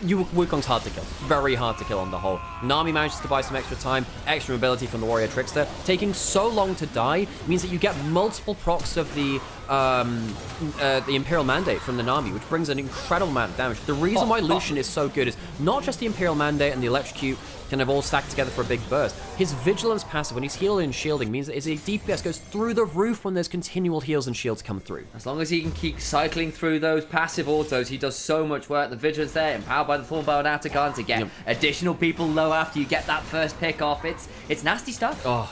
Wukong's hard to kill. Very hard to kill on the whole. Nami manages to buy some extra time, extra mobility from the Warrior Trickster. Taking so long to die means that you get multiple procs of the the Imperial Mandate from the Nami, which brings an incredible amount of damage. The reason why Lucian is so good is not just the Imperial Mandate and the Electrocute kind of all stacked together for a big burst. His Vigilance passive, when he's healing and shielding, means that his DPS goes through the roof when there's continual heals and shields come through. As long as he can keep cycling through those passive autos, he does so much work. The Vigilance there, empowered by the Thornbow and Atakan to get additional people low after you get that first pick off. It's nasty stuff. Oh.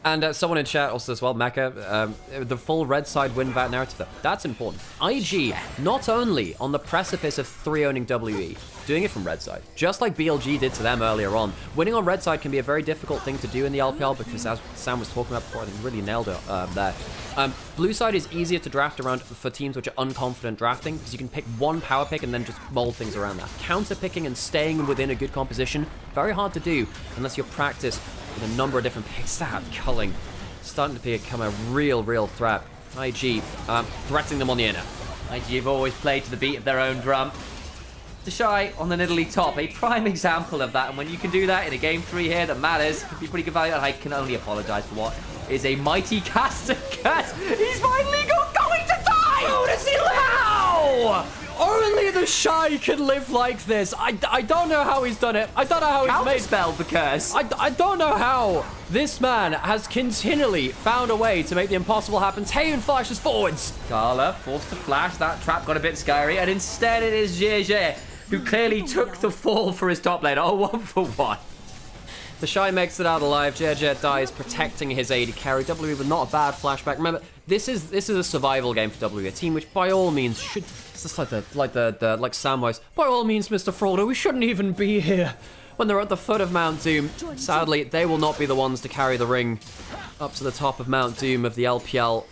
And someone in chat also as well, Mecha, the full red side win VAT narrative, that's important. IG, not only on the precipice of 3-owning WE, doing it from red side, just like BLG did to them earlier on. Winning on red side can be a very difficult thing to do in the LPL because, as Sam was talking about before, I think he really nailed it there. Blue side is easier to draft around for teams which are unconfident drafting because you can pick one power pick and then just mold things around that. Counter picking and staying within a good composition, very hard to do unless you're practiced with a number of different picks. That culling starting to become a real threat. IG threatening them on the inner. IG have always played to the beat of their own drum. The Shy on the Nidalee top, a prime example of that, and when you can do that in a game 3 here that matters, could be pretty good value, and I can only apologise for what is a mighty caster cut. He's finally going to die! How does he live? Only the Shy can live like this. I don't know how he's done it. I don't know how he's made spelled the curse. I don't know how this man has continually found a way to make the impossible happen. Taeyeon flashes forwards. Carla forced to flash. That trap got a bit scary, and instead it is JJ who clearly took the fall for his top lane. Oh, 1-for-1. The Shy makes it out alive. JJ dies protecting his AD carry. WE with not a bad flashback. Remember, this is a survival game for WE, a team which by all means should. It's just like Samwise. By all means, Mr. Frauder, we shouldn't even be here. When they're at the foot of Mount Doom, sadly, they will not be the ones to carry the ring up to the top of Mount Doom of the LPL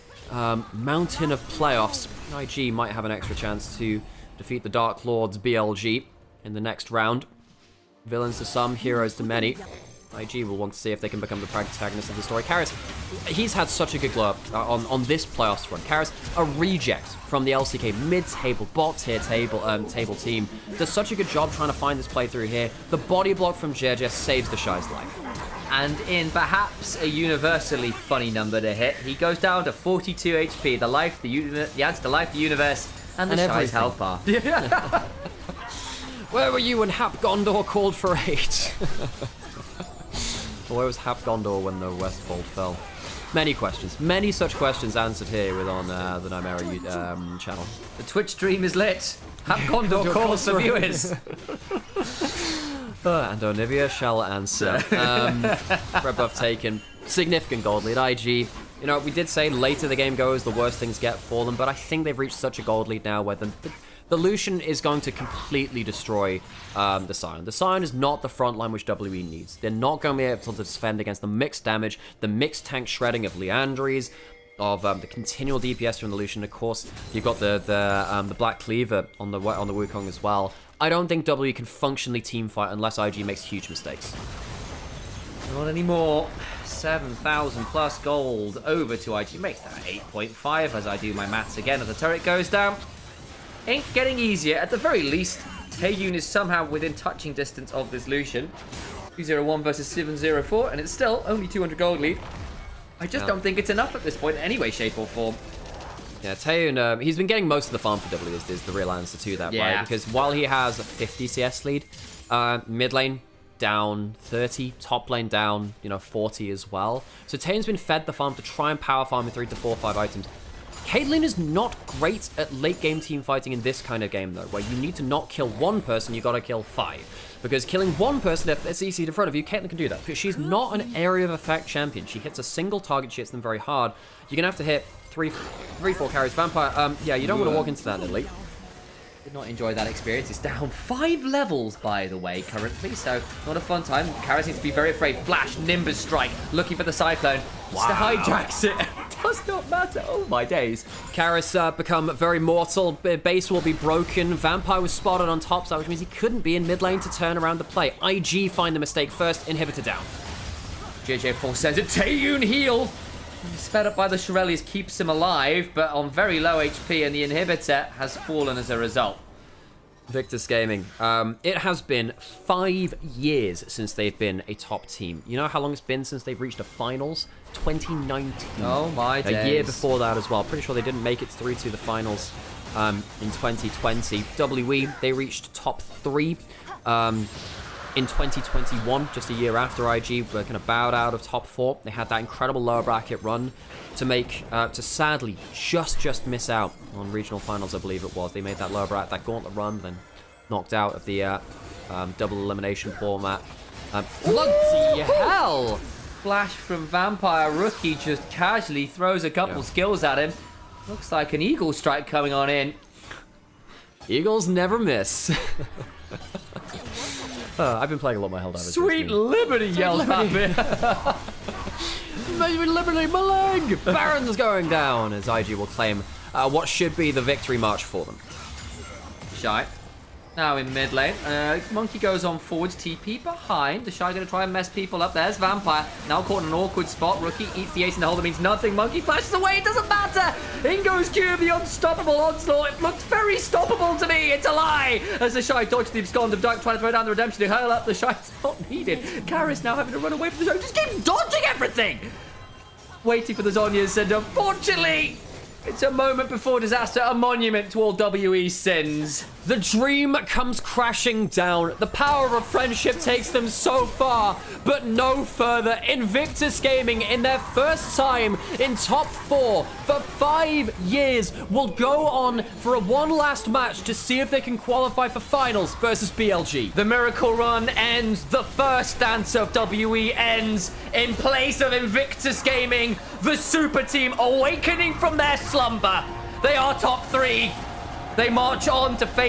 Mountain of Playoffs. IG might have an extra chance to defeat the Dark Lords BLG in the next round. Villains to some, heroes to many. IG will want to see if they can become the protagonist of the story. Karis, he's had such a good glow up on this playoffs run. Karis, a reject from the LCK mid-table, bot-tier table team, does such a good job trying to find this playthrough here. The body block from JJ saves the Shy's life. And in perhaps a universally funny number to hit, he goes down to 42 HP, the answer to life, the universe, and the Shy's health bar. Where were you when Hap Gondor called for aid? Where was Hap Gondor when the Westfold fell? Many questions. Many such questions answered here on the Nymaera channel. The Twitch stream is lit. Hap Gondor calls for viewers. And Onivia shall answer. Red buff taken. Significant gold lead. IG. You know, we did say later the game goes, the worse things get for them, but I think they've reached such a gold lead now where the Lucian is going to completely destroy the Sion. The Sion is not the front line which WE needs. They're not going to be able to defend against the mixed damage, the mixed tank shredding of Liandry's, of the continual DPS from the Lucian. Of course, you've got the Black Cleaver on the Wukong as well. I don't think WE can functionally teamfight unless IG makes huge mistakes. Not anymore. 7,000 plus gold over to IG. Makes that 8.5 as I do my maths again as the turret goes down. Ain't getting easier. At the very least, Taeyeon is somehow within touching distance of this Lucian. 201 versus 704, and it's still only 200 gold lead. I just don't think it's enough at this point in any way, shape, or form. Yeah, Taeyeon, he's been getting most of the farm for W is the real answer to that, right? Because while he has a 50 CS lead, mid lane down 30, top lane down, 40 as well. So Taeyeon's been fed the farm to try and power farm with 3 to 4 or 5 items. Caitlyn is not great at late game team fighting in this kind of game though, where you need to not kill one person, you gotta kill 5. Because killing one person, if it's easy in front of you, Caitlyn can do that. Because she's not an area of effect champion. She hits a single target, she hits them very hard. You're gonna have to hit 3-4 carries. Vampire, yeah, you don't want to walk into that, Nidalee. Did not enjoy that experience. It's down 5 levels, by the way, currently, so not a fun time. Karis needs to be very afraid. Flash, Nimbus Strike, looking for the Cyclone. Wow. Just hijacks it. Does not matter. Oh my days. Karis become very mortal. Base will be broken. Vampire was spotted on top side, which means he couldn't be in mid lane to turn around the play. IG find the mistake first. Inhibitor down. JJ Force sends a Taeyeon heal. Sped up by the Shurellies keeps him alive, but on very low HP, and the inhibitor has fallen as a result. Victus Gaming. It has been 5 years since they've been a top team. You know how long it's been since they've reached a finals? 2019. Oh my days. A year before that as well. Pretty sure they didn't make it through to the finals in 2020. WE, they reached top 3 in 2021, just a year after IG were kind of bowed out of top 4. They had that incredible lower bracket run to make, to sadly just miss out on regional finals, I believe it was. They made that lower bracket, that gauntlet run, then knocked out of the double elimination format. Bloody hell! Flash from Vampire. Rookie just casually throws a couple skills at him. Looks like an Eagle strike coming on in. Eagles never miss. I've been playing a lot more Helldivers. Sweet Liberty yells at me. Maybe Liberty, my leg! Baron's going down as IG will claim what should be the victory march for them. Shy. Now in mid lane. Monkey goes on forwards. TP behind. The Shy going to try and mess people up. There's Vampire. Now caught in an awkward spot. Rookie eats the ace in the hole. That means nothing. Monkey flashes away. It doesn't matter. In goes Cube. The unstoppable onslaught. It looked very stoppable to me. It's a lie. As the Shy dodged the abscond of Duck trying to throw down the redemption to hurl up. The Shy's not needed. Karis now having to run away from the Shy. Just keep dodging everything. Waiting for the Zonyas. And unfortunately, it's a moment before disaster, a monument to all WE sins. The dream comes crashing down. The power of friendship takes them so far, but no further. Invictus Gaming, in their first time in top 4 for 5 years, will go on for one last match to see if they can qualify for finals versus BLG. The miracle run ends. The first dance of WE ends. In place of Invictus Gaming, the super team awakening from their slumber. They are top 3. They march on to face